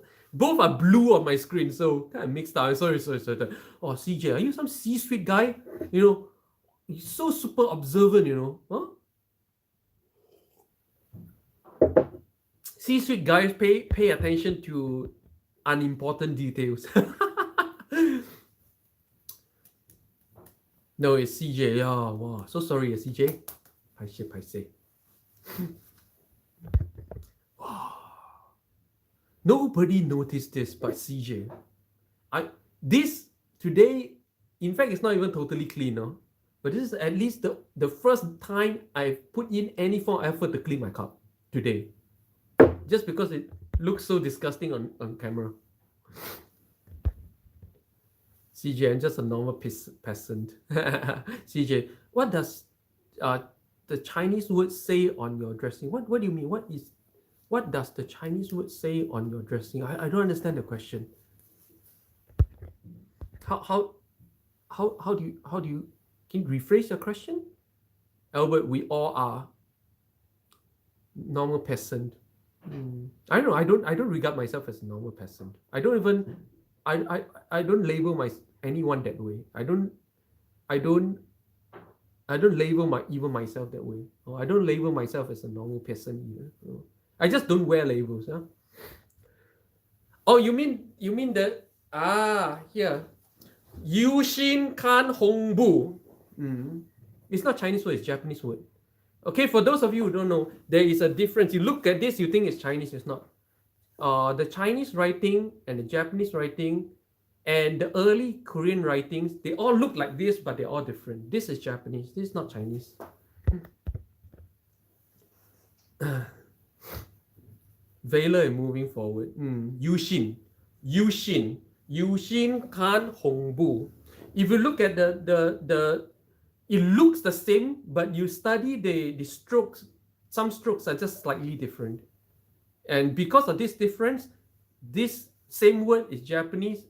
blue on my screen, so kind of mixed up. Sorry. Oh, CJ, are you some C-suite guy? You know, you're so super observant, you know. Huh? C-suite guys pay attention to unimportant details. No, it's CJ. Yeah, wow. So sorry, CJ. Paise. Wow. Nobody noticed this but CJ. This today, in fact, it's not even totally clean, no? But this is at least the first time I've put in any form of effort to clean my cup today. Just because it looks so disgusting on camera. CJ, I'm just a normal peasant. CJ, what does the Chinese word say on your dressing? What do you mean? What does the Chinese word say on your dressing? I don't understand the question. How do you can you rephrase your question? Albert, we all are normal peasant. I don't know. I don't regard myself as a normal peasant. I don't label anyone that way. I don't label even myself that way. I don't label myself as a normal person either. I just don't wear labels. Huh? Oh, you mean that? Here. Yushin kan hongbu. It's not Chinese word, it's Japanese word. Okay, for those of you who don't know, there is a difference. You look at this, you think it's Chinese, it's not. The Chinese writing and the Japanese writing and the early Korean writings, they all look like this, but they're all different. This is Japanese, this is not Chinese. Valor and moving forward. Yushin kan hongbu. If you look at the it looks the same, but you study the strokes, some strokes are just slightly different. And because of this difference, this same word is Japanese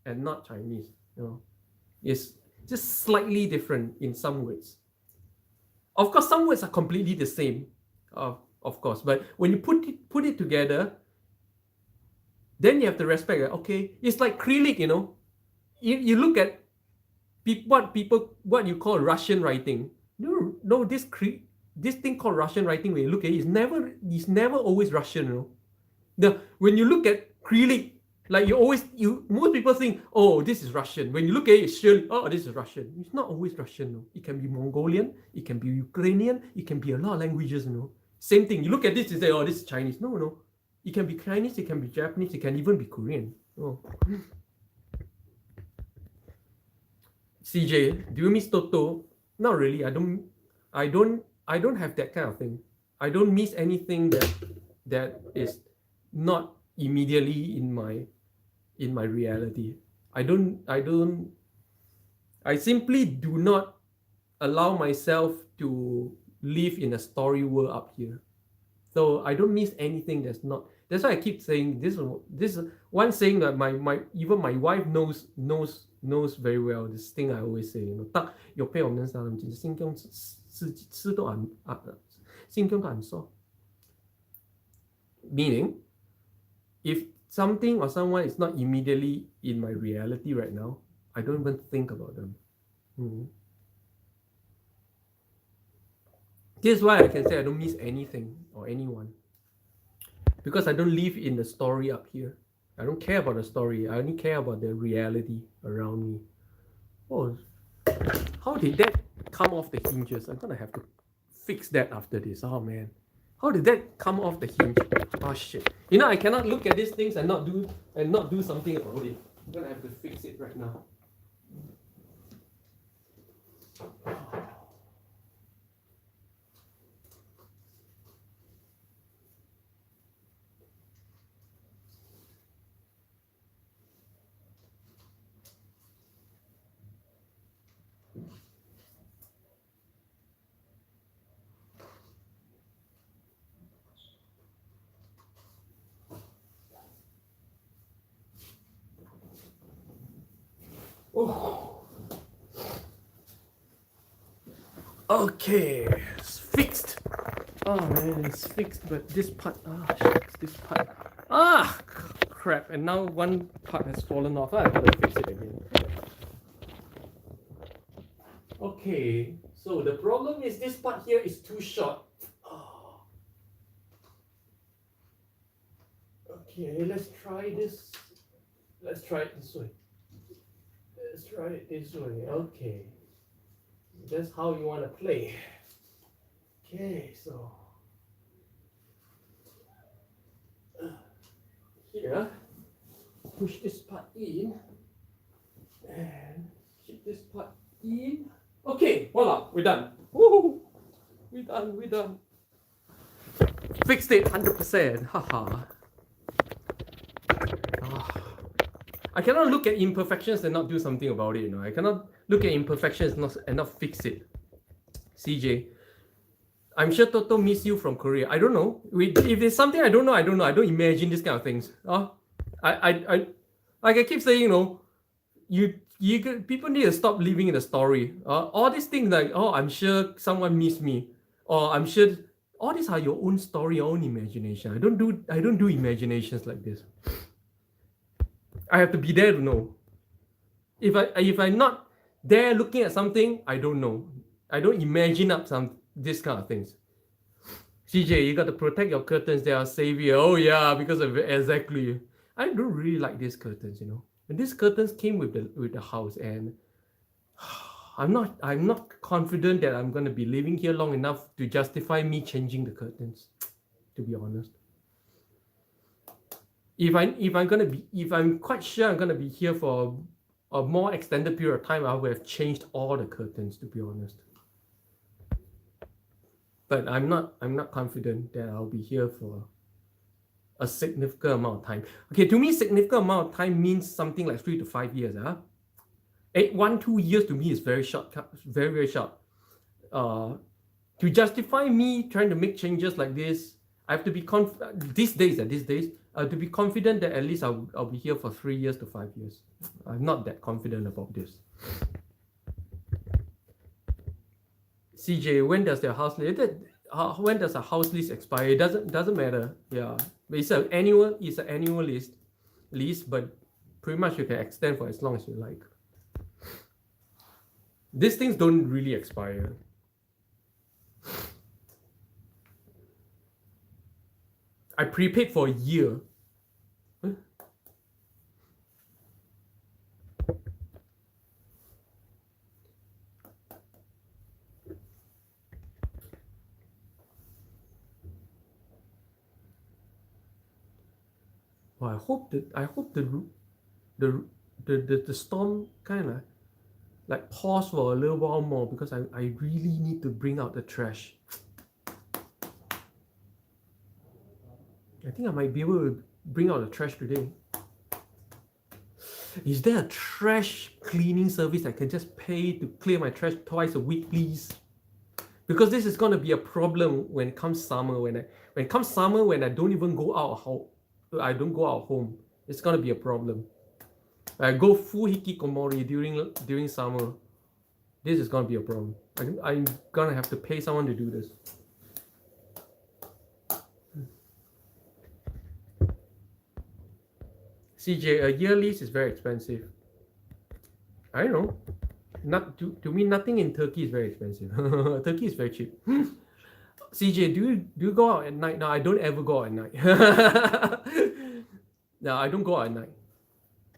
and not Chinese. It's just slightly different in some words. Of course, some words are completely the same, of course. But when you put it together, then you have to respect it. Okay, it's like acrylic, You look at what you call Russian writing. No, this thing called Russian writing, when you look at it, it's never always Russian, Now, when you look at acrylic, Like most people think, oh, this is Russian. When you look at it, surely, oh, this is Russian. It's not always Russian. No. It can be Mongolian. It can be Ukrainian. It can be a lot of languages. Same thing. You look at this, you say, oh, this is Chinese. No. It can be Chinese. It can be Japanese. It can even be Korean. Oh. CJ, do you miss Toto? Not really. I don't have that kind of thing. I don't miss anything that is not immediately in my reality. I simply do not allow myself to live in a story world up here. So I don't miss anything that's not. That's why I keep saying this is one saying that even my wife knows very well. This thing I always say, 딱 옆에 없는 사람 진짜 신경도 안 써. Meaning, if something or someone is not immediately in my reality right now, I don't even think about them. This is why I can say I don't miss anything or anyone. Because I don't live in the story up here. I don't care about the story. I only care about the reality around me. Oh, how did that come off the hinges? I'm gonna have to fix that after this. Oh man. How did that come off the hinge? Oh shit. I cannot look at these things and not do something about it. I'm gonna have to fix it right now. Oh. Okay, it's fixed. Oh man, it's fixed, but this part, crap, and now one part has fallen off. I gotta fix it again. Okay, so the problem is this part here is too short. Oh. Okay, let's try this. Let's try it this way. Let's try it this way. Okay. That's how you want to play. Okay, so here, push this part in and keep this part in. Okay, voila, we're done. Woohoo! We're done. Fixed it 100%. Haha. I cannot look at imperfections and not do something about it. I cannot look at imperfections and not fix it. CJ, I'm sure Toto miss you from Korea. I don't know. If there's something I don't know. I don't imagine these kind of things. I like I keep saying, people need to stop living in a story. All these things like, oh, I'm sure someone missed me, or I'm sure all these are your own story, your own imagination. I don't do imaginations like this. I have to be there to know. If I'm not there looking at something, I don't know. I don't imagine up this kind of things. CJ, you got to protect your curtains. They are savior. Oh yeah, because of exactly. I don't really like these curtains. And these curtains came with the house, and I'm not confident that I'm gonna be living here long enough to justify me changing the curtains. To be honest. If I'm quite sure I'm gonna be here for a more extended period of time, I would have changed all the curtains, to be honest. But I'm not confident that I'll be here for a significant amount of time. Okay, to me, significant amount of time means something like 3 to 5 years. 1-2 years to me is very short, very, very short. To justify me trying to make changes like this, I have to be these days, to be confident that at least I'll be here for 3 years to 5 years. I'm not that confident about this. CJ, when does their house lease? When does a house lease expire? It doesn't matter. Yeah, but it's an annual lease, but pretty much you can extend for as long as you like. These things don't really expire. I prepaid for a year. Well, I hope the storm kind of like pause for a little while more, because I really need to bring out the trash. I think I might be able to bring out the trash today. Is there a trash cleaning service I can just pay to clear my trash twice a week, please? Because this is going to be a problem when it comes summer. When I don't even go out, I don't go out home. It's going to be a problem. I go full hikikomori during summer. This is going to be a problem. I'm going to have to pay someone to do this. CJ, a year lease is very expensive. I don't know. To me, nothing in Turkey is very expensive. Turkey is very cheap. CJ, do you go out at night? No, I don't ever go out at night. No, I don't go out at night.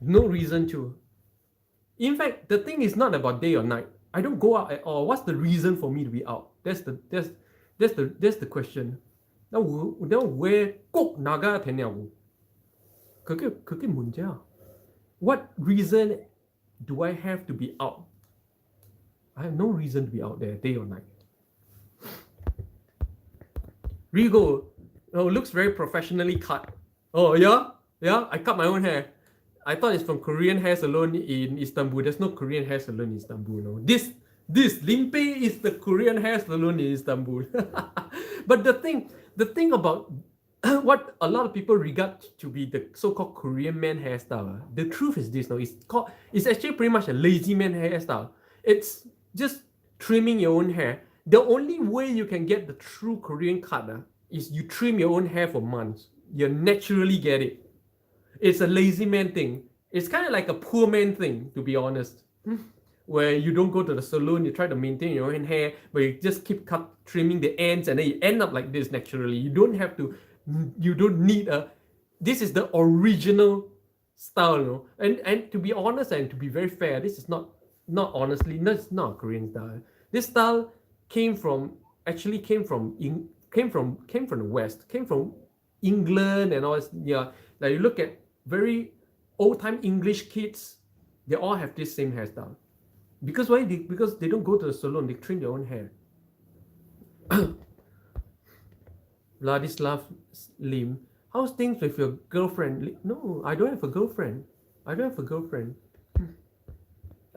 No reason to. In fact, the thing is not about day or night. I don't go out at all. What's the reason for me to be out? That's the question. Now where 꼭 나가야 되냐고. 그게 문제야. What reason do I have to be out? I have no reason to be out there day or night. Rigo, oh, looks very professionally cut. Oh yeah, I cut my own hair. I thought it's from Korean hair salon in Istanbul. There's no Korean hair salon in Istanbul. No, this Limpeh is the Korean hair salon in Istanbul. But the thing about what a lot of people regard to be the so-called Korean man hairstyle, the truth is this. No, it's actually pretty much a lazy man hairstyle. It's just trimming your own hair. The only way you can get the true Korean cut is you trim your own hair for months. You naturally get it. It's a lazy man thing. It's kind of like a poor man thing, to be honest. Where you don't go to the salon, you try to maintain your own hair, but you just keep trimming the ends, and then you end up like this naturally. You don't need this is the original style, you know? And to be honest and to be very fair, this is not it's not a Korean style. This style came from the West, came from England and all this. Yeah, like you look at very old-time English kids, they all have this same hairstyle. Because why? Because they don't go to the salon, they trim their own hair. Vladislav Lim, how's things with your girlfriend? No, I don't have a girlfriend. I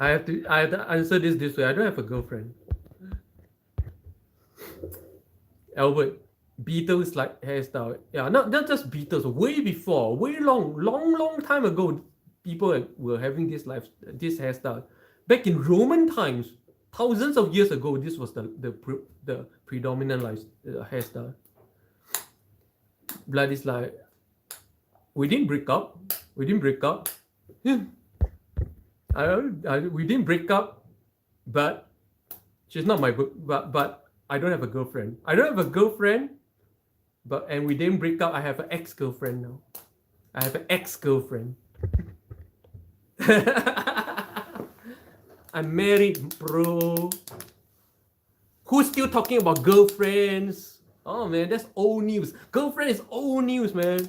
have to answer this way. I don't have a girlfriend. Albert, Beatles like hairstyle. Yeah, not just Beatles. Way before, way long time ago, people were having this hairstyle. Back in Roman times, thousands of years ago, this was the predominant hairstyle. Vladislav, we didn't break up. We didn't break up, but she's not my but I don't have a girlfriend. And we didn't break up. I have an ex-girlfriend now. I have an ex-girlfriend. I'm married, bro. Who's still talking about girlfriends? Oh man, that's old news. Girlfriend is old news, man.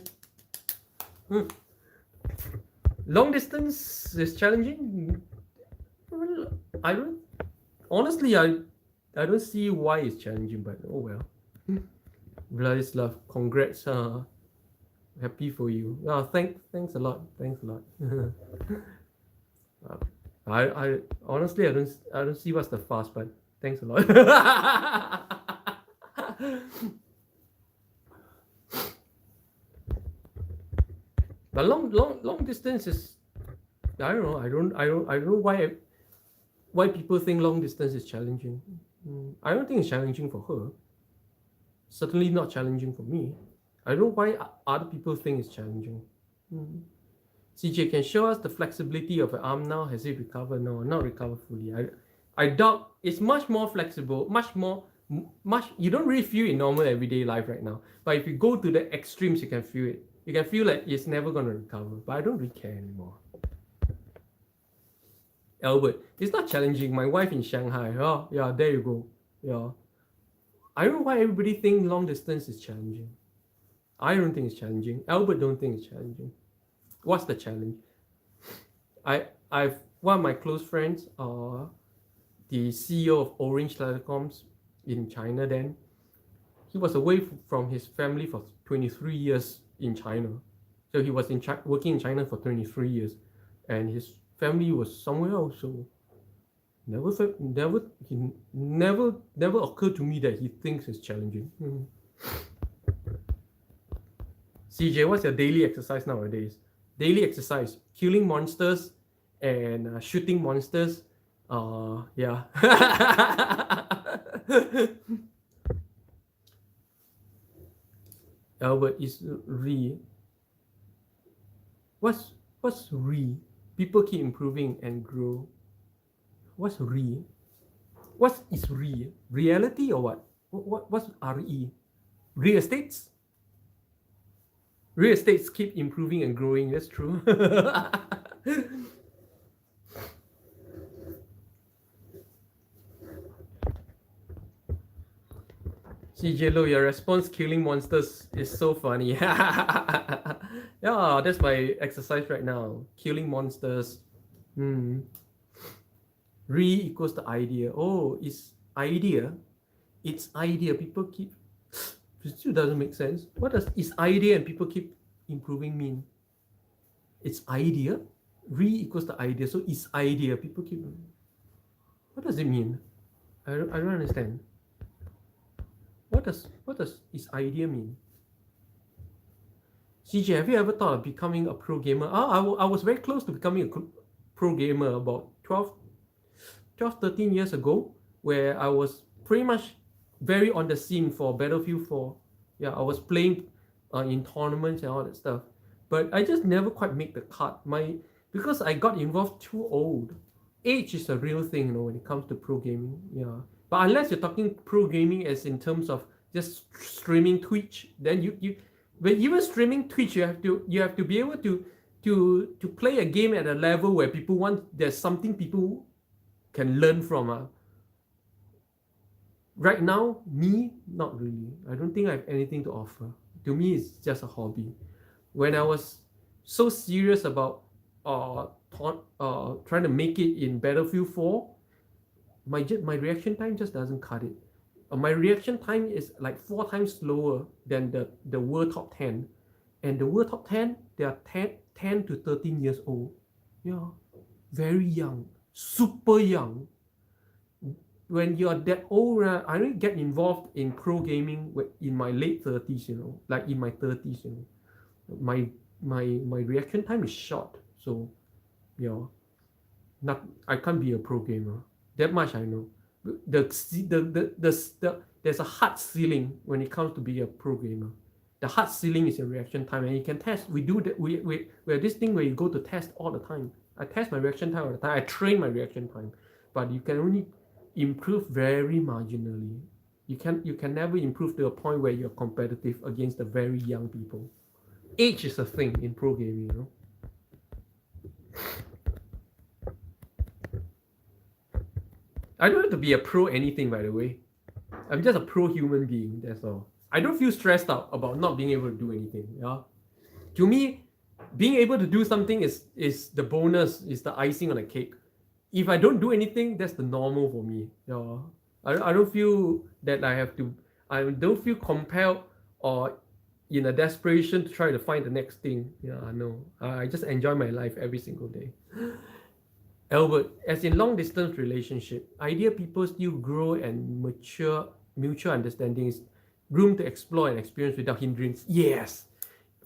Long distance is challenging. I don't see why it's challenging, but oh well. Vladislav, congrats. Happy for you. Thanks a lot. I honestly I don't see what's the fuss, but thanks a lot. But long distance is, I don't know. I don't know why people think long distance is challenging. I don't think it's challenging for her. Certainly not challenging for me. I don't know why other people think it's challenging. CJ, can show us the flexibility of your arm now. Has it recovered? No, not recovered fully. I doubt. It's much more flexible, you don't really feel it in normal everyday life right now. But if you go to the extremes, you can feel it. You can feel like it's never going to recover. But I don't really care anymore. Albert, it's not challenging. My wife in Shanghai. Oh, yeah, there you go. Yeah. I don't know why everybody thinks long distance is challenging. I don't think it's challenging. Albert don't think it's challenging. What's the challenge? I've one of my close friends, the CEO of Orange Telecoms in China. Then he was away from his family for 23 years in China. So he was working in China for 23 years, and his family was somewhere else. So never occurred to me that he thinks it's challenging. CJ, what's your daily exercise nowadays? Daily exercise: killing monsters and shooting monsters. Yeah. Albert is re. What's re? People keep improving and grow. What's re? What is re? Reality or what? What's re? Real estates? Real estates keep improving and growing. That's true. CJ Lo, your response killing monsters is so funny. Yeah, that's my exercise right now. Killing monsters. Re equals the idea. Oh, it's idea. It's idea. People keep. It still doesn't make sense. What does is idea and people keep improving mean? It's idea. Re equals the idea. So it's idea. People keep. What does it mean? I don't understand. What does is idea mean? CJ, have you ever thought of becoming a pro gamer? I was very close to becoming a pro gamer about 13 years ago, where I was pretty much very on the scene for Battlefield 4. Yeah, I was playing in tournaments and all that stuff. But I just never quite make the cut. Because I got involved too old. Age is a real thing, when it comes to pro gaming. Yeah. But unless you're talking pro gaming as in terms of just streaming Twitch, then when even streaming Twitch, you have to be able to play a game at a level where there's something people can learn from. Right now, me, not really. I don't think I have anything to offer. To me, it's just a hobby. When I was so serious about trying to make it in Battlefield 4, my reaction time just doesn't cut it. My reaction time is like 4 times slower than the world top 10. And the world top 10, they are 10 to 13 years old. Yeah, very young, super young. When you're that old, I really get involved in pro gaming in my late 30s, like in my 30s, My reaction time is short. So, I can't be a pro gamer. That much I know. There's a hard ceiling when it comes to be a pro gamer. The hard ceiling is your reaction time, and you can test. We do that. We have this thing where you go to test all the time. I test my reaction time all the time. I train my reaction time, but you can only improve very marginally. You can never improve to a point where you're competitive against the very young people. Age is a thing in pro gaming, I don't have to be a pro anything, by the way. I'm just a pro human being, that's all. I don't feel stressed out about not being able to do anything. Yeah. To me, being able to do something is the bonus, is the icing on the cake. If I don't do anything, that's the normal for me. Yeah. I don't feel that I don't feel compelled or in a desperation to try to find the next thing. Yeah, no. I just enjoy my life every single day. Albert, as in long distance relationship, ideal people still grow and mature. Mutual understanding is room to explore and experience without hindrance. Yes,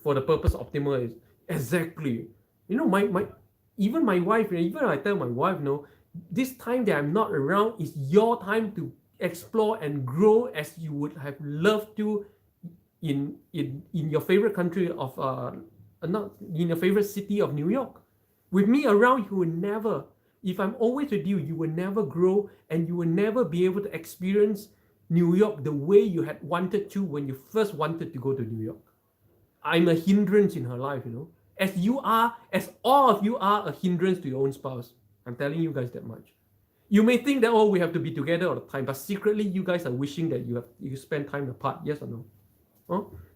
for the purpose of optimal. Exactly. Even my wife, even I tell my wife, this time that I'm not around is your time to explore and grow as you would have loved to in your favorite country of not in your favorite city of New York. With me around, you will never. If I'm always with you, you will never grow, and you will never be able to experience New York the way you had wanted to when you first wanted to go to New York. I'm a hindrance in her life, as all of you are a hindrance to your own spouse. I'm telling you guys that much. You may think that, we have to be together all the time, but secretly you guys are wishing that you spend time apart, yes or no?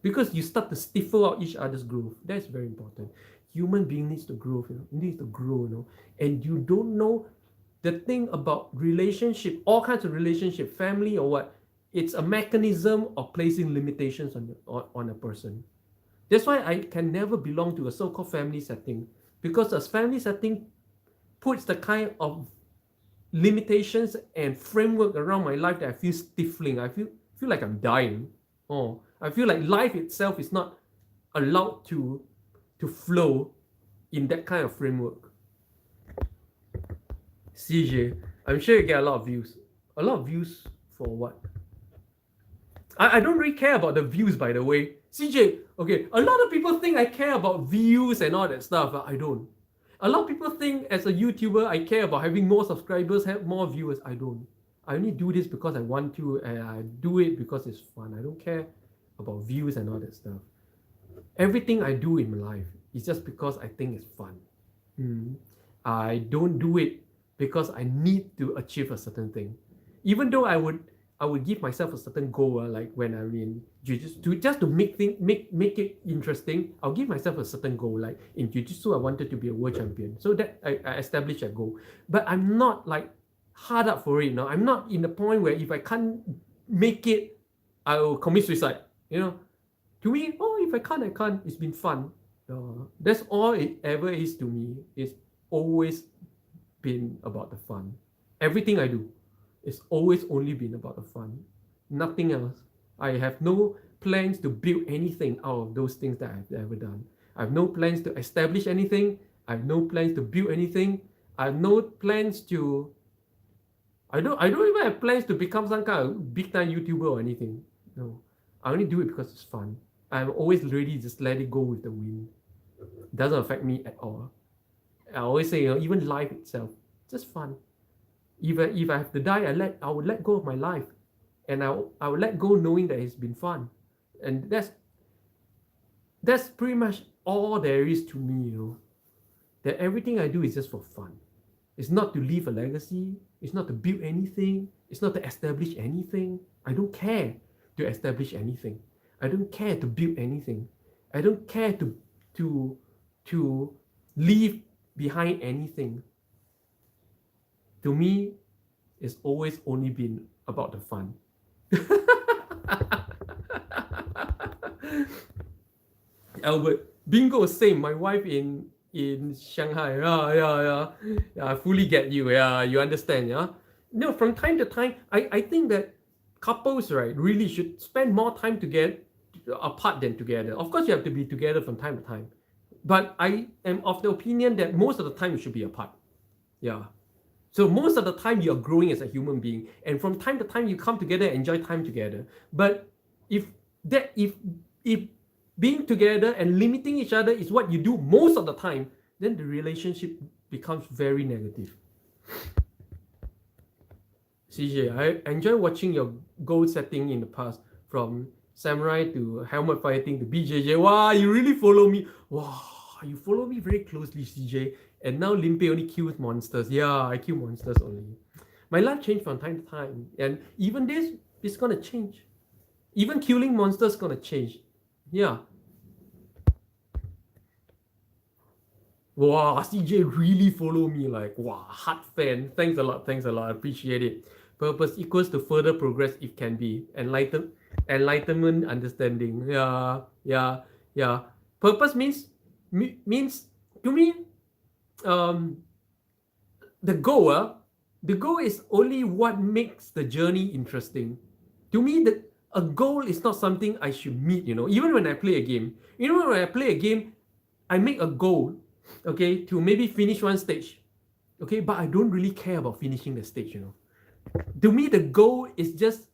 Because you start to stifle out each other's growth. That's very important. human being needs to grow, needs to grow, and you don't know the thing about relationship, all kinds of relationship, family or what. It's a mechanism of placing limitations on a person. That's why I can never belong to a so-called family setting, because a family setting puts the kind of limitations and framework around my life that I feel stifling. I feel like I'm dying. I feel like life itself is not allowed to flow in that kind of framework. CJ, I'm sure you get a lot of views. A lot of views for what? I don't really care about the views, by the way. CJ, okay, a lot of people think I care about views and all that stuff, but I don't. A lot of people think as a YouTuber, I care about having more subscribers, have more viewers. I don't. I only do this because I want to, and I do it because it's fun. I don't care about views and all that stuff. Everything I do in my life is just because I think it's fun. I don't do it because I need to achieve a certain thing. Even though I would give myself a certain goal, like when I'm in jiu-jitsu, just to make it interesting. I'll give myself a certain goal, like in jiu-jitsu I wanted to be a world champion, so that I established a goal. But I'm not like hard up for it. I'm not in the point where if I can't make it, I will commit suicide. To me, if I can't, I can't. It's been fun. That's all it ever is to me. It's always been about the fun. Everything I do, it's always only been about the fun. Nothing else. I have no plans to build anything out of those things that I've ever done. I have no plans to establish anything. I have no plans to build anything. I have no plans to... I don't even have plans to become some kind of big time YouTuber or anything. No. I only do it because it's fun. I'm always ready to just let it go with the wind. It doesn't affect me at all. I always say, even life itself, just fun. If I have to die, I would let go of my life, and I would let go knowing that it's been fun, and that's pretty much all there is to me. That everything I do is just for fun. It's not to leave a legacy. It's not to build anything. It's not to establish anything. I don't care to establish anything. I don't care to build anything. I don't care to leave behind anything. To me, it's always only been about the fun. Albert, bingo, same. My wife in Shanghai. Yeah. I fully get you. Yeah, you understand. Yeah. From time to time, I think that couples, right, really should spend more time together apart than together. Of course, you have to be together from time to time, but I am of the opinion that most of the time you should be apart. Yeah. So most of the time you're growing as a human being, and from time to time you come together and enjoy time together. But if being together and limiting each other is what you do most of the time, then the relationship becomes very negative. CJ, I enjoy watching your goal setting in the past, from samurai to helmet fighting to BJJ. Wow, you really follow me. Wow, you follow me very closely, CJ. And now Limpeh only kills monsters. Yeah, I kill monsters only. My life changed from time to time, and even this is gonna change. Even killing monsters gonna change. Yeah. Wow, CJ really follow me, like, wow, heart fan. Thanks a lot. Appreciate it. Purpose equals to further progress if can be. Enlightenment, understanding. Yeah. Purpose means to me, the goal is only what makes the journey interesting. To me, a goal is not something I should meet. Even when I play a game, I make a goal, okay, to maybe finish one stage, okay, but I don't really care about finishing the stage. To me, the goal is just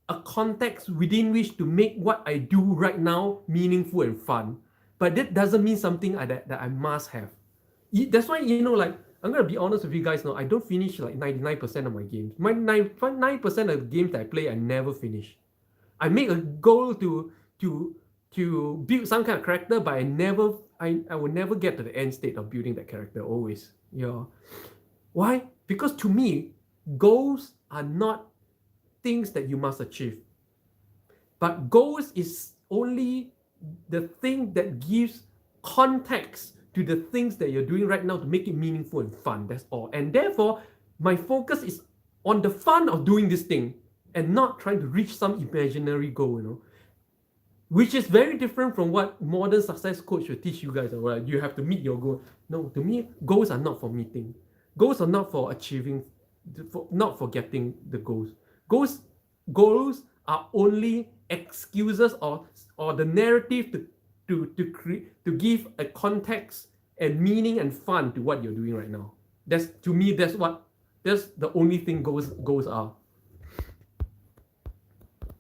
a context within which to make what I do right now meaningful and fun. But that doesn't mean something that I must have. That's why, like, I'm going to be honest with you guys now, I don't finish like 99% of my games. My 9% of the games that I play, I never finish. I make a goal to build some kind of character, but I will never get to the end state of building that character, always. Yeah. Why? Because to me, goals are not things that you must achieve. But goals is only the thing that gives context to the things that you're doing right now to make it meaningful and fun. That's all. And therefore, my focus is on the fun of doing this thing and not trying to reach some imaginary goal, which is very different from what modern success coach will teach you guys. Right? You have to meet your goal. No, to me, goals are not for meeting. Goals are not for achieving, not for getting the goals. Goals are only excuses or the narrative to give a context and meaning and fun to what you're doing right now. That's the only thing goals are.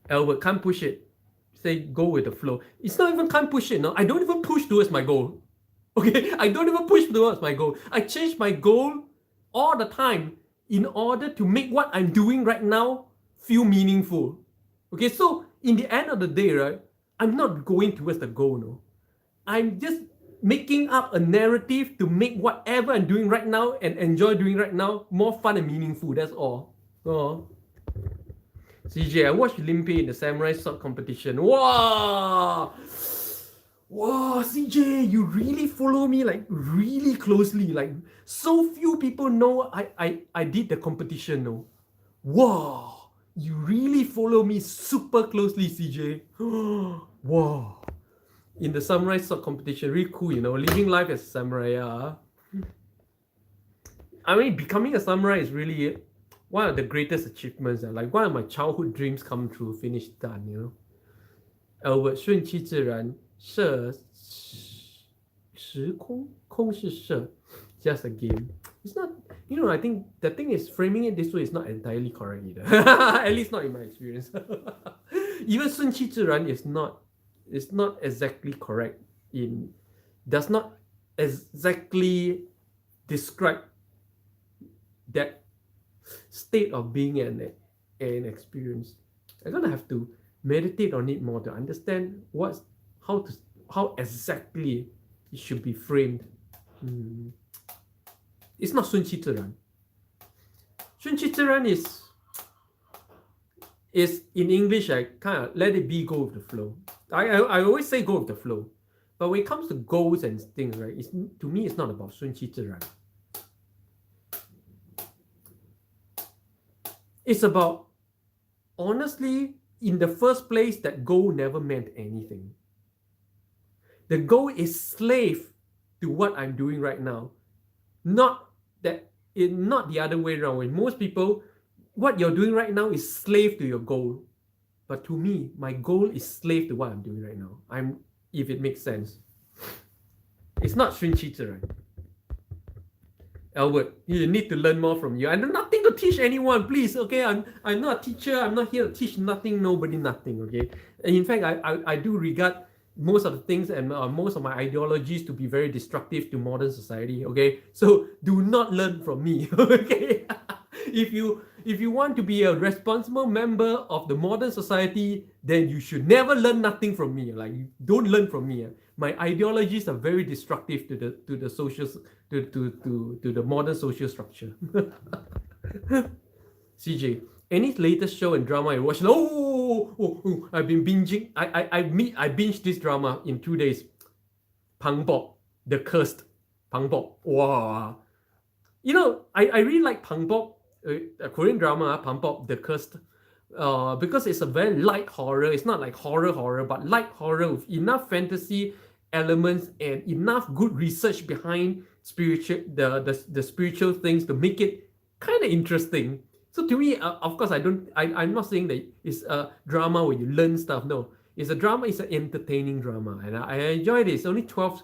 Albert, can't push it. Say go with the flow. It's not even can't push it. No, I don't even push towards my goal. Okay, I don't even push towards my goal. I change my goal all the time in order to make what I'm doing right now feel meaningful. Okay, so in the end of the day, right, I'm not going towards the goal. No, I'm just making up a narrative to make whatever I'm doing right now and enjoy doing right now more fun and meaningful. That's all. CJ, I watched Limpeh in the samurai sword competition. Wow! Wow, CJ, you really follow me like really closely. Like so few people know I did the competition. No, wow, you really follow me super closely, CJ. Wow. In the samurai sword competition, really cool, living life as a samurai. I mean, becoming a samurai is really one of the greatest achievements. Like one of my childhood dreams come true, finished, done. Albert 顺其自然，摄时空，空是摄 just a game. It's not, I think the thing is framing it this way is not entirely correct either. At least not in my experience. Even 顺其自然 is not exactly correct does not exactly describe that state of being an experience. I'm gonna have to meditate on it more to understand how exactly it should be framed. It's not 顺其自然. 顺其自然 is in English, I kind of let it be, go with the flow. I always say go with the flow, but when it comes to goals and things, right, to me it's not about 顺其自然. It's about, honestly, in the first place, that goal never meant anything. The goal is slave to what I'm doing right now, not the other way around. When most people, what you're doing right now is slave to your goal. But to me, my goal is slave to what I'm doing right now. If it makes sense. It's not 顺其自然. Albert, you need to learn more from you. I have nothing to teach anyone, please. Okay, I'm not a teacher. I'm not here to teach nothing, nobody, nothing. Okay, and in fact, I do regard most of the things and most of my ideologies to be very destructive to modern society. Okay, so do not learn from me. Okay, if you want to be a responsible member of the modern society, then you should never learn nothing from me. Like, don't learn from me. My ideologies are very destructive to the social to the modern social structure. CJ, any latest show and drama you watched? I've been binging. I binged this drama in 2 days. Pangbok, The Cursed. Pangbok. Wow. I really like Pangbok, a Korean drama, Pangbok, The Cursed. Because it's a very light horror. It's not like horror, but light horror with enough fantasy elements and enough good research behind the spiritual things to make it kind of interesting. So to me, of course, I'm not saying that it's a drama where you learn stuff. No, it's a drama. It's an entertaining drama, and I enjoyed it. It's only 12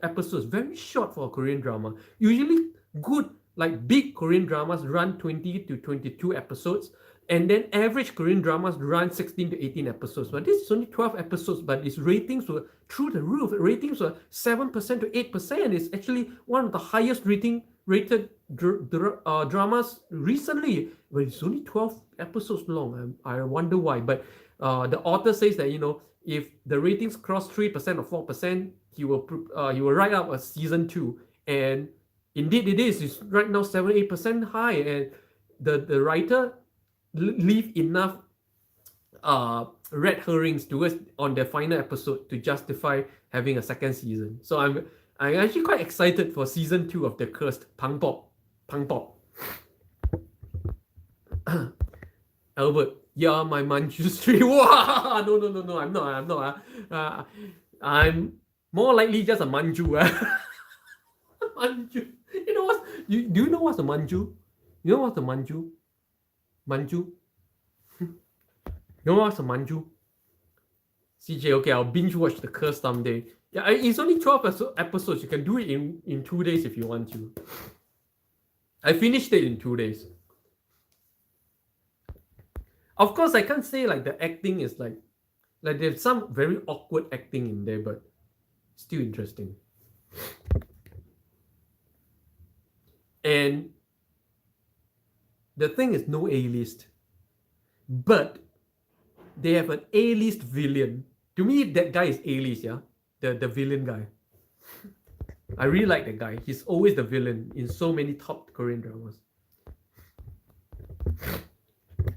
episodes, very short for a Korean drama. Usually good, like big Korean dramas run 20 to 22 episodes. And then average Korean dramas run 16 to 18 episodes. But this is only 12 episodes, but its ratings were through the roof. Ratings were 7% to 8%. It's actually one of the highest rated dramas recently. But it's only 12 episodes long. I wonder why. But the author says that, if the ratings cross 3% or 4%, he will write up a season 2. And indeed it is. It's right now 7-8% high. And the writer leave enough red herrings on the final episode to justify having a second season. So I'm actually quite excited for season 2 of The Cursed. Pang Pop. Albert, yeah, my Manchu street. Wow, no, I'm not. I'm more likely just a Manju. Manju. You know what? Do you know what's a Manju? You know what's a Manju? Manju? You know what's a Manju? CJ, okay, I'll binge watch The Curse someday. Yeah, it's only 12 episodes. You can do it in 2 days if you want to. I finished it in 2 days. Of course, I can't say like the acting is like there's some very awkward acting in there, but still interesting. And the thing is no A-list, but they have an A-list villain. To me, that guy is A-list, yeah? The villain guy. I really like that guy. He's always the villain in so many top Korean dramas.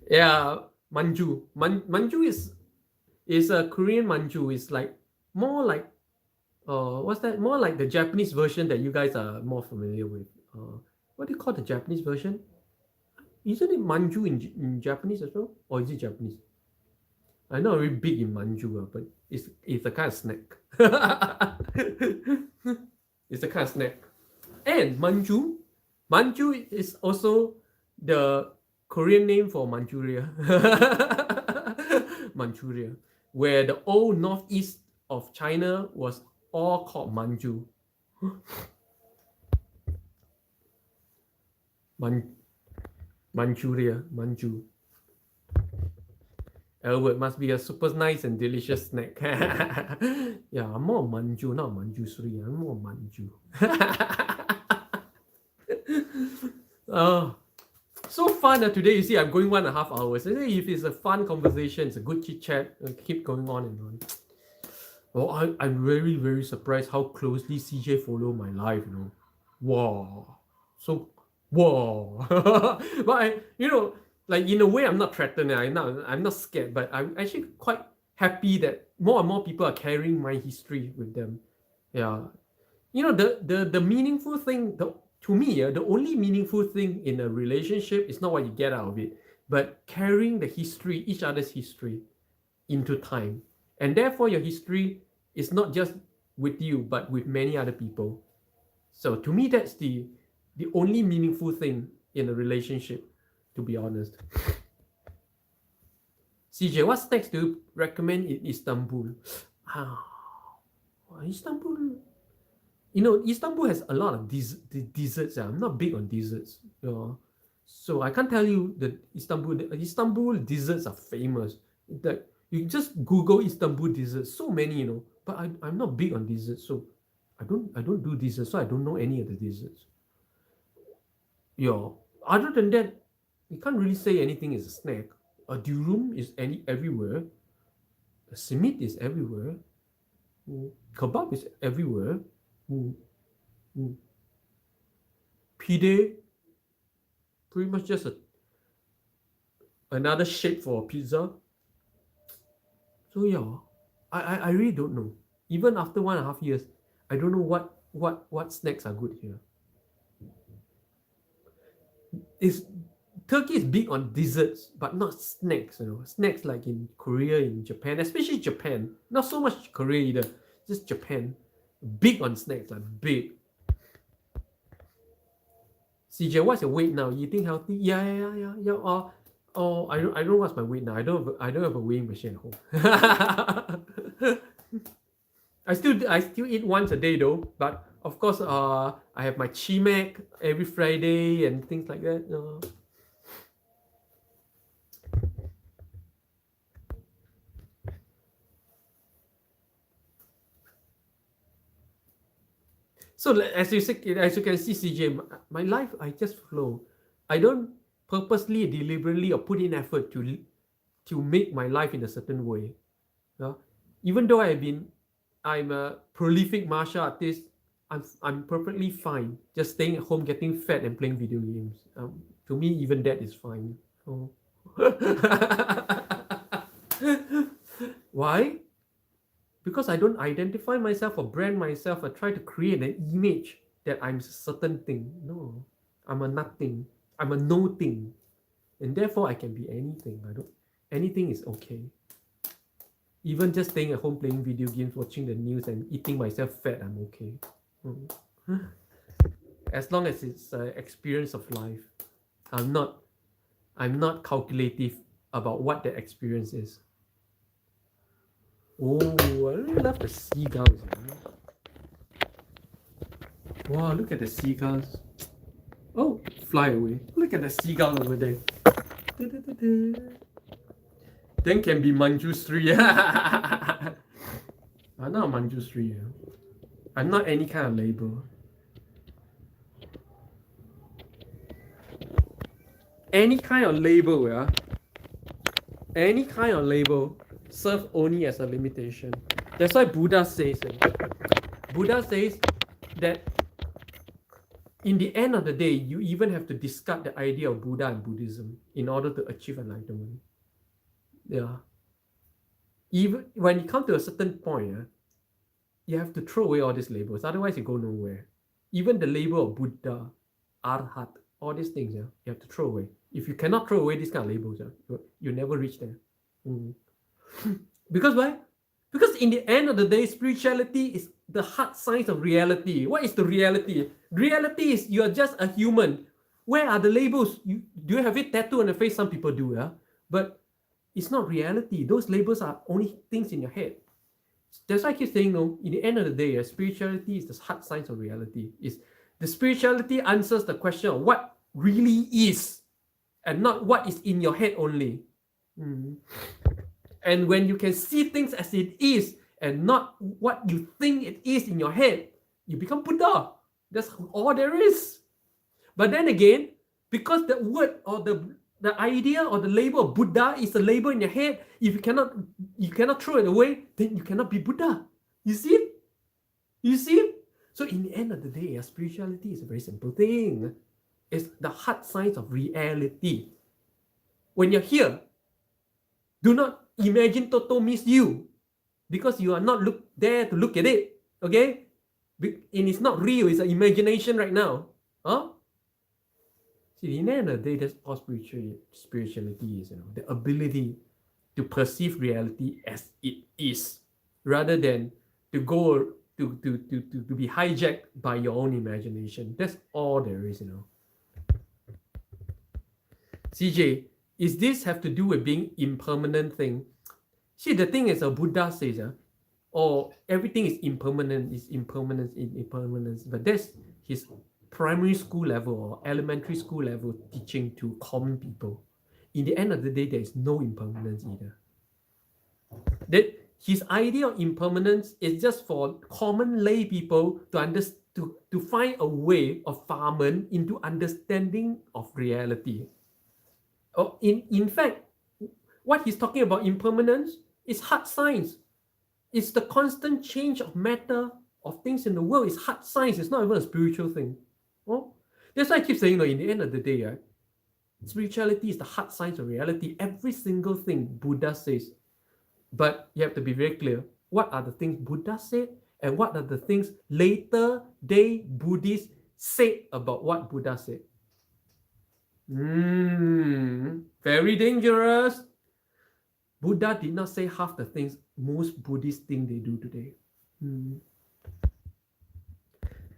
Yeah, Manju. Manju is a Korean Manju. It's like more like what's that? More like the Japanese version that you guys are more familiar with. What do you call the Japanese version? Isn't it Manju in Japanese as well? Or is it Japanese? I'm not very big in Manju, but it's a kind of snack. It's a kind of snack. And Manju is also the Korean name for Manchuria. Manchuria, where the old northeast of China was all called Manju. Manchuria, Manju. Albert must be a super nice and delicious snack. Yeah, I'm more Manju, not Manju Sri. I'm more Manju. So fun today. You see, I'm going 1.5 hours. If it's a fun conversation, it's a good chit chat. Keep going on and on. Oh, I'm very, very surprised how closely CJ follow my life. Wow. So, wow. But like in a way, I'm not threatened. I'm not scared, but I'm actually quite happy that more and more people are carrying my history with them. Yeah, the meaningful thing, to me, the only meaningful thing in a relationship is not what you get out of it, but carrying the history, each other's history, into time, and therefore your history is not just with you, but with many other people. So to me, that's the only meaningful thing in a relationship, to be honest. CJ, what snacks do you recommend in Istanbul? Istanbul, Istanbul has a lot of desserts. I'm not big on desserts. So I can't tell you the Istanbul desserts are famous. That you just Google Istanbul desserts, so many, but I'm not big on desserts, so I don't do desserts, so I don't know any of the desserts. Yeah. Other than that, you can't really say anything is a snack. A durum is everywhere. A simit is everywhere. Kebab is everywhere. Pide, pretty much just another shape for a pizza. So yeah, I really don't know. Even after 1.5 years, I don't know what snacks are good here. Turkey is big on desserts, but not snacks. Snacks like in Korea, in Japan, especially Japan. Not so much Korea either, just Japan. Big on snacks, like big. CJ, what's your weight now? You think healthy? Yeah. I don't know what's my weight now. I don't have a weighing machine at home. I still eat once a day though, but of course I have my chimek every Friday and things like that. So as you can see, CJ, my life, I just flow. I don't purposely, deliberately, or put in effort to make my life in a certain way. Even though I'm a prolific martial artist, I'm perfectly fine just staying at home, getting fat, and playing video games. To me, even that is fine. Why? because I don't identify myself or brand myself or try to create an image that I'm a certain thing. No, I'm a nothing. I'm a no thing. And therefore I can be anything. Anything is okay. Even just staying at home playing video games, watching the news and eating myself fat, I'm okay. As long as it's an experience of life. I'm not calculative about what the experience is. Oh, I really love the seagulls. Wow, look at the seagulls. Oh, fly away. Look at the seagull over there. Then can be Manjusri. I'm not Manjusri. I'm not any kind of label. Any kind of label, any kind of label serves only as a limitation. That's why Buddha says that in the end of the day, you even have to discard the idea of Buddha and Buddhism in order to achieve enlightenment. Yeah. Even when you come to a certain point, you have to throw away all these labels. Otherwise, you go nowhere. Even the label of Buddha, Arhat, all these things, you have to throw away. If you cannot throw away these kind of labels, you never reach there. Because why? Because in the end of the day, spirituality is the hard science of reality. What is the reality? Reality is you are just a human. Where are the labels? Do you have it tattooed on the face? Some people do, but it's not reality. Those labels are only things in your head. That's why I keep saying, no, in the end of the day, spirituality is the hard science of reality. Is the spirituality answers the question of what really is, and not what is in your head only. And when you can see things as it is, and not what you think it is in your head, you become Buddha. That's all there is. But then again, because the word or the idea or the label of Buddha is a label in your head, if you cannot throw it away, then you cannot be Buddha. You see? You see? So in the end of the day, spirituality is a very simple thing. It's the hard science of reality. When you're here, do not imagine Toto means you, because you are not there to look at it. Okay? And it's not real, it's an imagination right now. See, in the end of the day, that's all spirituality is, the ability to perceive reality as it is, rather than to go to be hijacked by your own imagination. That's all there is, CJ, is this have to do with being impermanent thing? See, the thing is, Buddha says, everything is impermanent, impermanence. But that's his primary school level or elementary school level teaching to common people. In the end of the day, there is no impermanence either. That his idea of impermanence is just for common lay people to find a way of farming into understanding of reality. In fact, what he's talking about impermanence is hard science. It's the constant change of matter, of things in the world. It's hard science. It's not even a spiritual thing. That's why I keep saying, in the end of the day, spirituality is the hard science of reality. Every single thing Buddha says. But you have to be very clear. What are the things Buddha said, and what are the things later day Buddhists said about what Buddha said? Very dangerous. Buddha did not say half the things most Buddhists think they do today.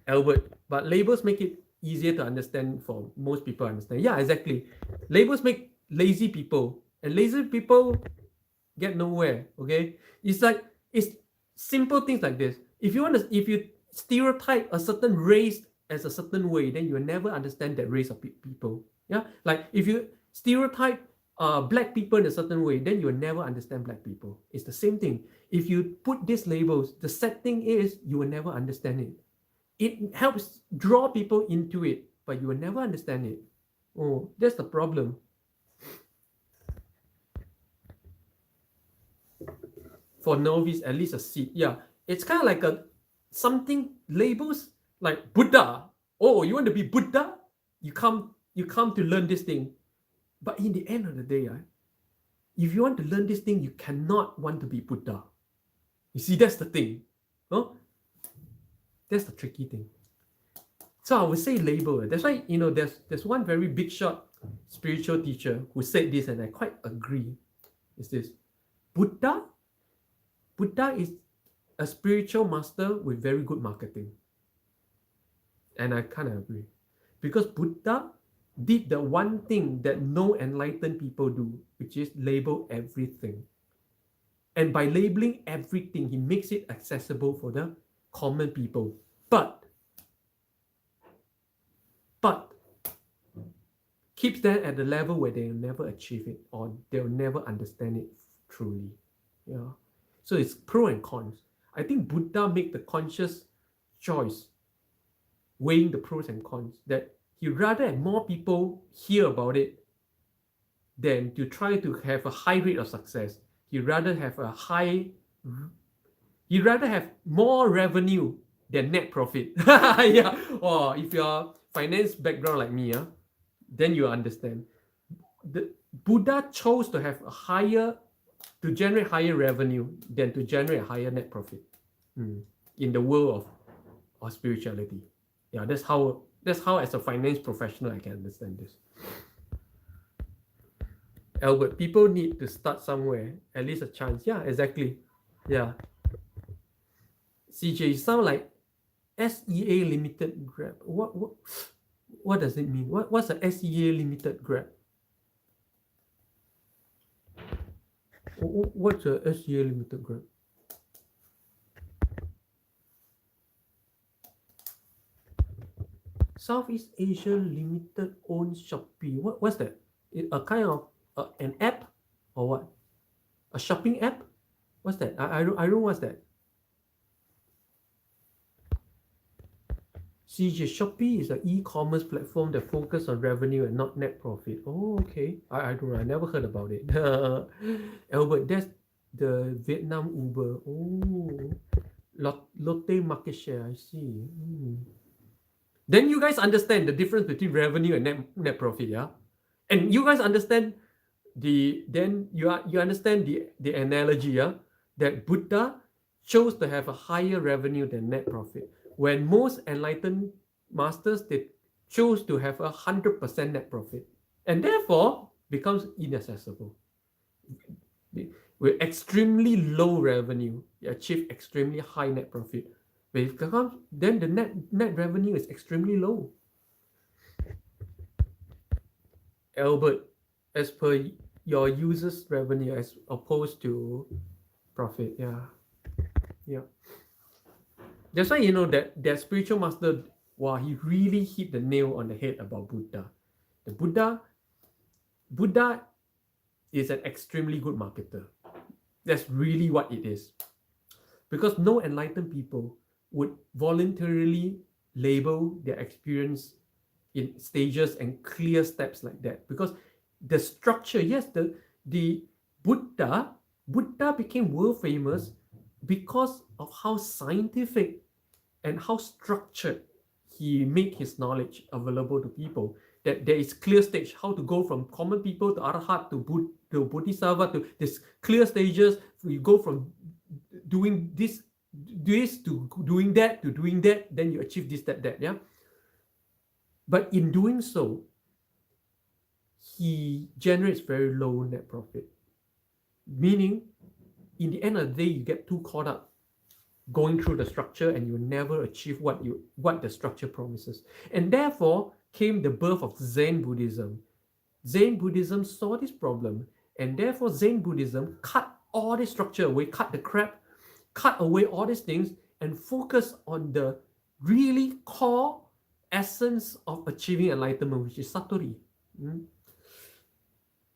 Albert, but labels make it easier to understand for most people to understand. Yeah, exactly. Labels make lazy people, and lazy people get nowhere. Okay, it's simple things like this. If you stereotype a certain race as a certain way, then you will never understand that race of people. Yeah, like if you stereotype black people in a certain way, then you will never understand black people. It's the same thing. If you put these labels, the sad thing is you will never understand it. It helps draw people into it, but you will never understand it. That's the problem. For novice, at least a seed. Yeah, it's kind of like something labels like Buddha. You want to be Buddha? You come to learn this thing. But in the end of the day, if you want to learn this thing, you cannot want to be Buddha. You see, that's the thing. No? That's the tricky thing. So I would say label. That's why, there's one very big shot spiritual teacher who said this, and I quite agree. Is this Buddha is a spiritual master with very good marketing. And I kind of agree. Because Buddha did the one thing that no enlightened people do, which is label everything. And by labeling everything, he makes it accessible for the common people. But keeps them at the level where they'll never achieve it or they'll never understand it truly. Yeah. So it's pro and cons. I think Buddha made the conscious choice, weighing the pros and cons, that he rather have more people hear about it than to try to have a high rate of success. He'd rather have more revenue than net profit. Yeah. Or if you're finance background like me, then you understand. The Buddha chose to have to generate higher revenue than to generate higher net profit in the world of spirituality. Yeah, that's how as a finance professional I can understand this. Albert, people need to start somewhere, at least a chance. Yeah, exactly. Yeah. CJ, you sound like SEA Limited Grab. What does it mean? What's a SEA Limited Grab? What's a SEA Limited Grab? Southeast Asia Limited owns Shopee. What's that? A kind of an app or what? A shopping app? What's that? I don't know what's that. CJ, Shopee is an e-commerce platform that focuses on revenue and not net profit. Oh, okay. I don't know. I never heard about it. Albert, that's the Vietnam Uber. Oh, Lotte market share. I see. Then you guys understand the difference between revenue and net profit, yeah? And you guys understand you understand the analogy, yeah? That Buddha chose to have a higher revenue than net profit. When most enlightened masters, they chose to have 100% net profit and therefore becomes inaccessible. With extremely low revenue, you achieve extremely high net profit. Then the net revenue is extremely low. Albert, as per your users' revenue as opposed to profit, yeah. That's why that spiritual master, he really hit the nail on the head about Buddha. The Buddha is an extremely good marketer. That's really what it is. Because no enlightened people would voluntarily label their experience in stages and clear steps like that. Because the structure, yes, the Buddha became world famous because of how scientific and how structured he made his knowledge available to people. That there is clear stage how to go from common people to Arhat to Bodhisattva to this clear stages. You go from doing this to doing that to doing that, then you achieve this, that, yeah. But in doing so, he generates very low net profit. Meaning, in the end of the day, you get too caught up going through the structure and you never achieve what the structure promises. And therefore came the birth of Zen Buddhism. Zen Buddhism saw this problem, and therefore Zen Buddhism cut all this structure away, cut the crap, cut away all these things, and focus on the really core essence of achieving enlightenment, which is Satori.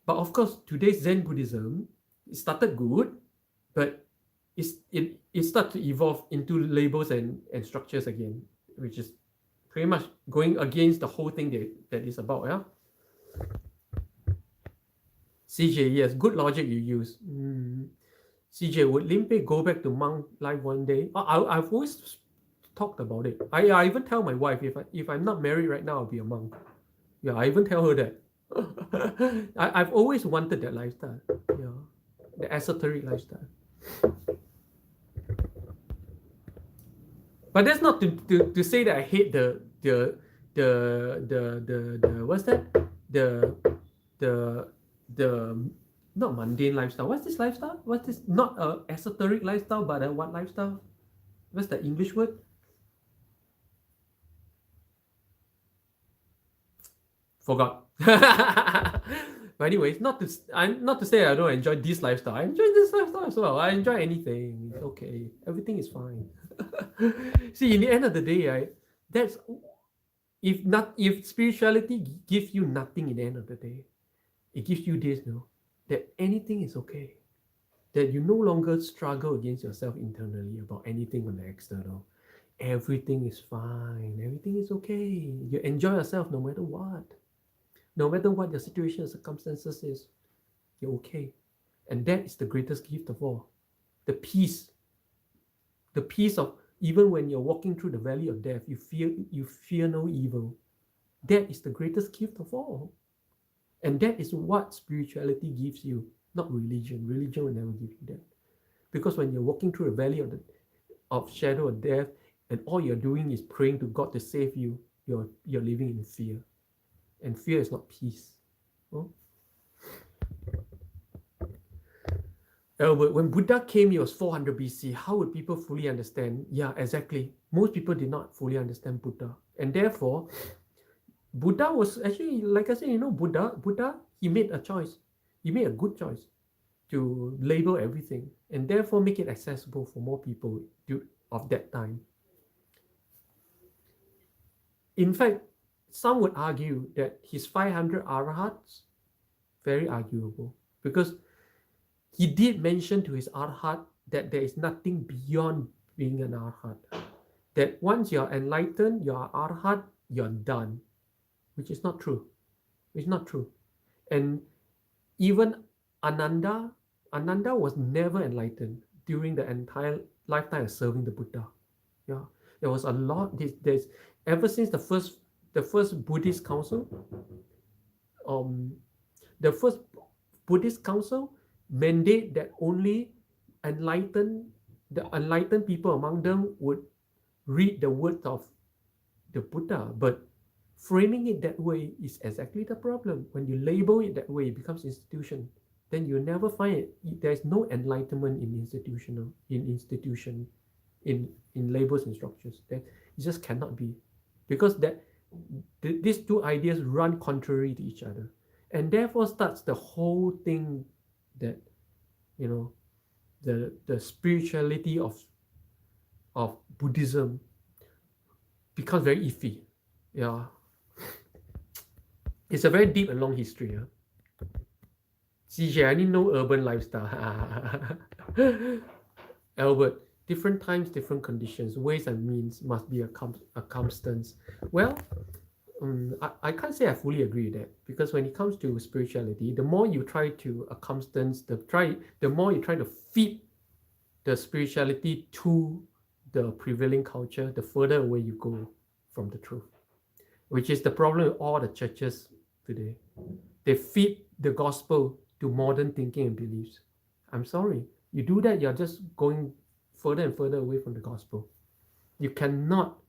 But of course, today's Zen Buddhism, it started good, but it started to evolve into labels and structures again, which is pretty much going against the whole thing that is about, yeah? CJ, yes, good logic you use. CJ, would Limpeh go back to monk life one day? I've always talked about it. I even tell my wife, if I'm not married right now, I'll be a monk. Yeah, I even tell her that. I've always wanted that lifestyle. Yeah, the esoteric lifestyle. But that's not to say that I hate the what's that? The the the not mundane lifestyle. What's this lifestyle? What's this? Not a esoteric lifestyle, but a what lifestyle? What's the English word? Forgot. But anyways, not to say I don't enjoy this lifestyle. I enjoy this lifestyle as well. I enjoy anything. It's okay. Everything is fine. See, in the end of the day, that's if spirituality gives you nothing in the end of the day, it gives you this, that anything is okay. That you no longer struggle against yourself internally about anything on the external. Everything is fine. Everything is okay. You enjoy yourself no matter what. No matter what your situation or circumstances is, you're okay. And that is the greatest gift of all. The peace. The peace of even when you're walking through the valley of death, you fear no evil. That is the greatest gift of all. And that is what spirituality gives you, not religion. Religion will never give you that. Because when you're walking through the valley of shadow of death, and all you're doing is praying to God to save you, you're living in fear. And fear is not peace. Albert, when Buddha came, it was 400 BC. How would people fully understand? Yeah, exactly. Most people did not fully understand Buddha. And therefore, Buddha was actually, like I said, Buddha, he made a choice. He made a good choice to label everything and therefore make it accessible for more people of that time. In fact, some would argue that his 500 arahats, very arguable, because he did mention to his arahat that there is nothing beyond being an arahat. That once you're enlightened, you're arahat, you're done, which is not true. It's not true. And even Ananda was never enlightened during the entire lifetime of serving the Buddha. Yeah, there was a lot. There's ever since the first Buddhist council, the first Buddhist council mandate that only the enlightened people among them would read the words of the Buddha. But framing it that way is exactly the problem. When you label it that way, it becomes institution. Then you never find it. There's no enlightenment in labels and structures. That it just cannot be, because these two ideas run contrary to each other, and therefore starts the whole thing that the spirituality of Buddhism becomes very iffy. Yeah, it's a very deep and long history. CJ, I need no urban lifestyle. Albert, different times, different conditions, ways and means must be a constants. Well, I can't say I fully agree with that, because when it comes to spirituality, the more you try to constants, the more you try to feed the spirituality to the prevailing culture, the further away you go from the truth, which is the problem with all the churches today. They feed the gospel to modern thinking and beliefs. I'm sorry, you do that, you're just going further and further away from the gospel. You cannot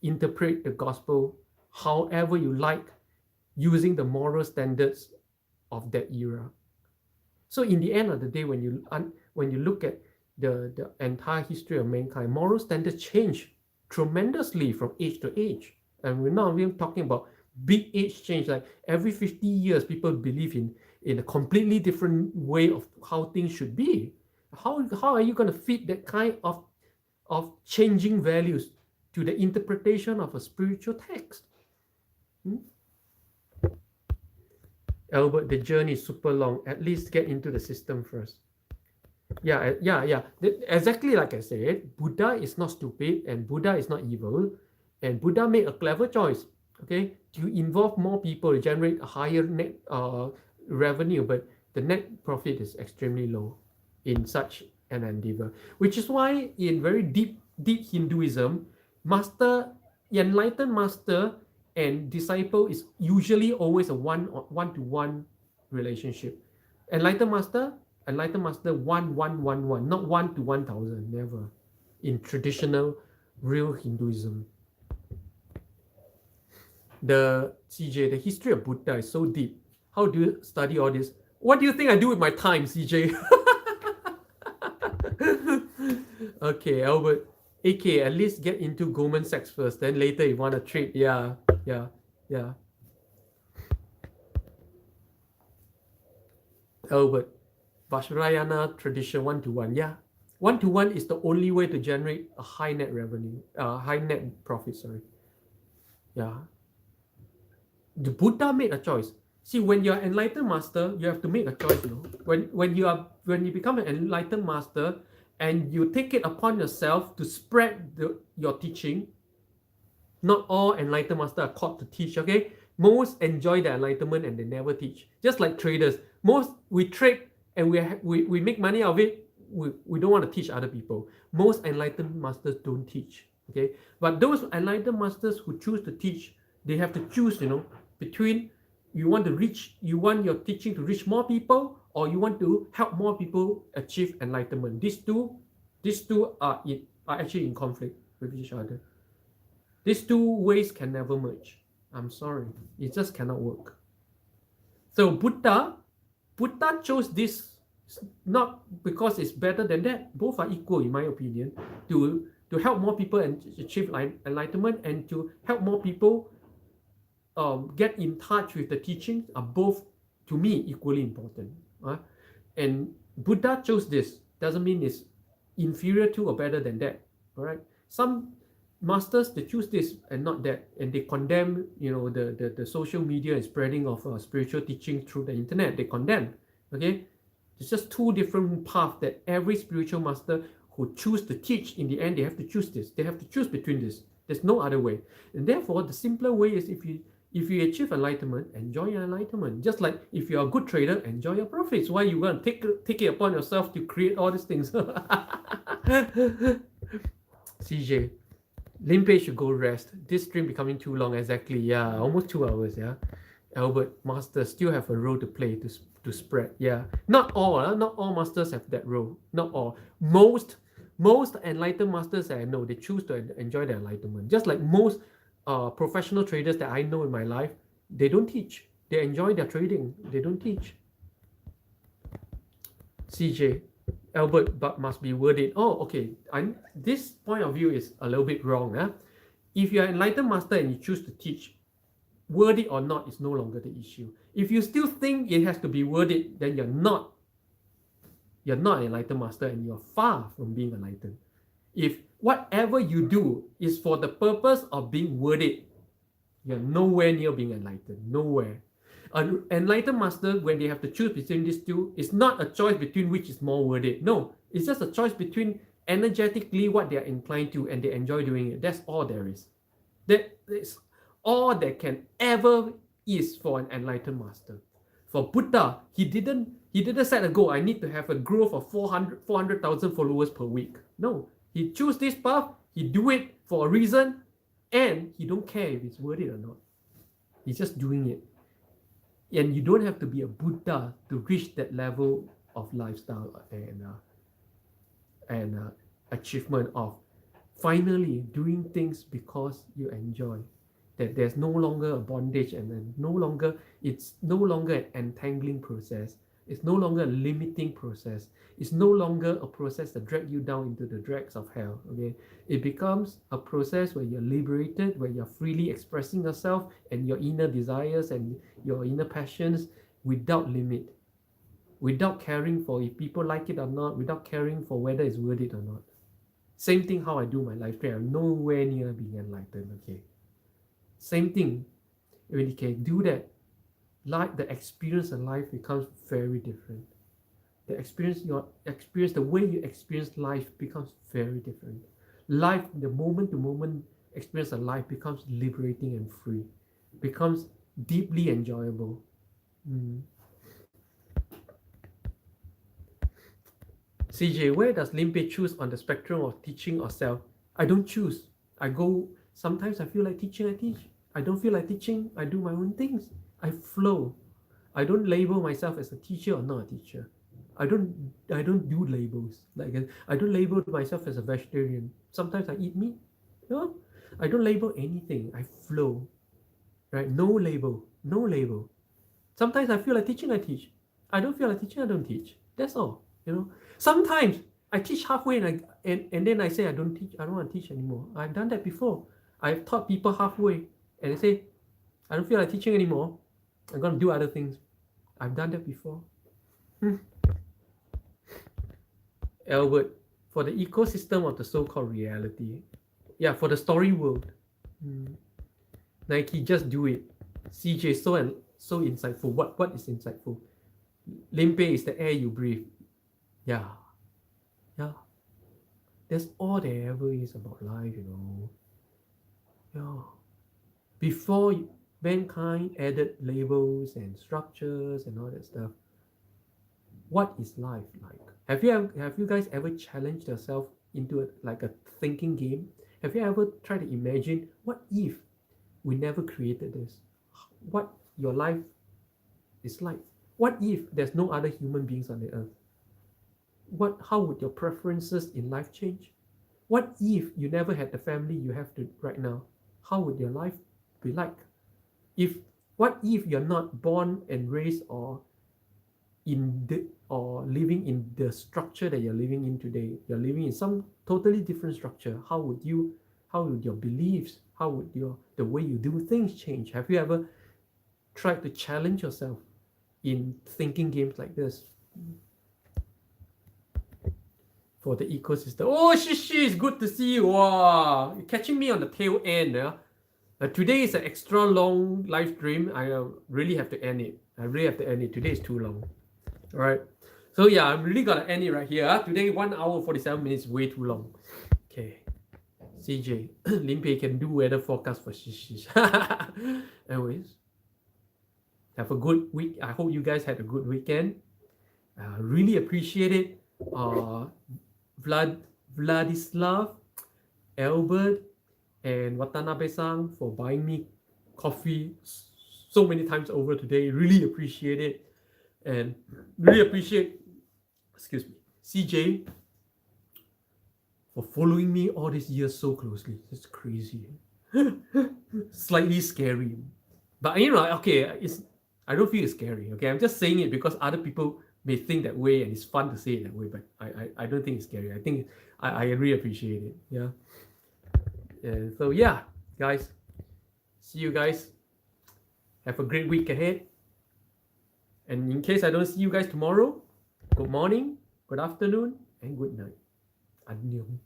interpret the gospel however you like, using the moral standards of that era. So in the end of the day, when you look at the entire history of mankind, moral standards change tremendously from age to age. And we're not even talking about big age change, like every 50 years people believe in a completely different way of how things should be. How are you going to fit that kind of changing values to the interpretation of a spiritual text? Albert, the journey is super long. At least get into the system first. Yeah. Exactly like I said, Buddha is not stupid and Buddha is not evil. And Buddha made a clever choice, okay, to involve more people, to generate a higher net revenue, but the net profit is extremely low in such an endeavor. Which is why in very deep Hinduism, enlightened master and disciple is usually always a one-to-one relationship. Enlightened master, 1, not 1 to 1,000, never. In traditional Real Hinduism. The CJ, the history of Buddha is so deep. How do you study all this? What do you think I do with my time, CJ? Okay, Albert. AK, at least get into Goldman Sachs first, then later you want to trade. Yeah. Albert, Vajrayana tradition 1-to-1. Yeah. 1-to-1 is the only way to generate a high net revenue, high net profit, sorry. Yeah. The Buddha made a choice. See, when you're an enlightened master, you have to make a choice, you know. When you become an enlightened master and you take it upon yourself to spread your teaching, not all enlightened masters are called to teach, okay? Most enjoy their enlightenment and they never teach. Just like traders. Most we trade and we make money out of it. We don't want to teach other people. Most enlightened masters don't teach, okay? But those enlightened masters who choose to teach, they have to choose, you know, between you want your teaching to reach more people, or you want to help more people achieve enlightenment. These two are actually in conflict with each other. These two ways can never merge. I'm sorry, it just cannot work. So Buddha chose this not because it's better than that. Both are equal, in my opinion, to help more people and achieve enlightenment, and to help more people get in touch with the teachings are both, to me, equally important. And Buddha chose this. Doesn't mean it's inferior to or better than that. All right. Some masters, they choose this and not that, and they condemn, you know, the social media and spreading of spiritual teaching through the internet. They condemn. Okay. It's just two different paths that every spiritual master who choose to teach, in the end, they have to choose this. They have to choose between this. There's no other way. And therefore, the simpler way is if you achieve enlightenment, enjoy your enlightenment. Just like if you're a good trader, enjoy your profits. Why you going to take it upon yourself to create all these things? CJ, Limpeh should go rest. This stream becoming too long. Exactly. Yeah, almost 2 hours. Yeah. Albert, masters still have a role to play to spread. Yeah. Not all masters have that role. Not all. Most enlightened masters I know, they choose to enjoy their enlightenment. Just like most professional traders that I know in my life, they don't teach. They enjoy their trading. They don't teach. CJ, Albert, but must be worth it. Oh, okay. This point of view is a little bit wrong. If you're an enlightened master and you choose to teach, worth it or not is no longer the issue. If you still think it has to be worth it, then you're not an enlightened master, and you're far from being enlightened. If whatever you do is for the purpose of being worth it, you're nowhere near being enlightened. Nowhere. An enlightened master, when they have to choose between these two, it's not a choice between which is more worth it. No, it's just a choice between energetically what they are inclined to and they enjoy doing it. That's all there is. That is all that can ever is for an enlightened master. For Buddha, he didn't set a goal. I need to have a growth of 400,000 followers per week. No, he choose this path. He do it for a reason, and he don't care if it's worth it or not. He's just doing it. And you don't have to be a Buddha to reach that level of lifestyle and achievement of finally doing things because you enjoy. That there's no longer a bondage, and then it's no longer an entangling process. It's no longer a limiting process. It's no longer a process that drags you down into the dregs of hell. Okay, it becomes a process where you're liberated, where you're freely expressing yourself and your inner desires and your inner passions without limit, without caring for if people like it or not, without caring for whether it's worth it or not. Same thing how I do my life stream. I'm nowhere near being enlightened. Okay, same thing. When you can do that, like the experience of life becomes very different. The way you experience life becomes very different. Life, the moment to moment experience of life becomes liberating and free, becomes deeply enjoyable. CJ, where does Limpeh choose on the spectrum of teaching or self? I don't choose. I go, sometimes I feel like teaching, I teach. I don't feel like teaching, I do my own things. I flow. I don't label myself as a teacher or not a teacher. I don't do labels. Like I don't label myself as a vegetarian. Sometimes I eat meat. You know, I don't label anything. I flow, right? No label, no label. Sometimes I feel like teaching, I teach. I don't feel like teaching, I don't teach. That's all. You know. Sometimes I teach halfway and then I say I don't teach. I don't want to teach anymore. I've done that before. I've taught people halfway and they say I don't feel like teaching anymore. I'm gonna do other things. I've done that before. Albert, for the ecosystem of the so-called reality. Yeah, for the story world. Nike, just do it. CJ, so insightful. What is insightful? Limpeh is the air you breathe. Yeah. Yeah. That's all there ever is about life, you know. Yeah. Before mankind added labels and structures and all that stuff, what is life like? Have you guys ever challenged yourself into a thinking game? Have you ever tried to imagine what if we never created this? What your life is like? What if there's no other human beings on the earth? How would your preferences in life change? What if you never had the family you have right now? How would your life be like? What if you're not born and raised or living in the structure that you're living in today? You're living in some totally different structure. How would your beliefs, the way you do things change? Have you ever tried to challenge yourself in thinking games like this? For the ecosystem. Oh, Shishi, it's good to see you. Wow, you're catching me on the tail end. Today is an extra long live stream. I really have to end it. Today is too long. All right. So yeah, I'm really gonna end it right here. Today, 1 hour 47 minutes, way too long. Okay. CJ, Limpeh can do weather forecast for Shishi. Anyways, have a good week. I hope you guys had a good weekend. Really appreciate it. Vladislav, Albert, and Watanabe-san for buying me coffee so many times over today. Really appreciate it. And really appreciate, CJ for following me all these years so closely. It's crazy. Slightly scary. But you know, okay, I don't feel it's scary. Okay, I'm just saying it because other people may think that way and it's fun to say it that way, but I don't think it's scary. I think I really appreciate it. Yeah. And so yeah, guys, see you guys. Have a great week ahead. And in case I don't see you guys tomorrow, good morning, good afternoon, and good night. Annyeong.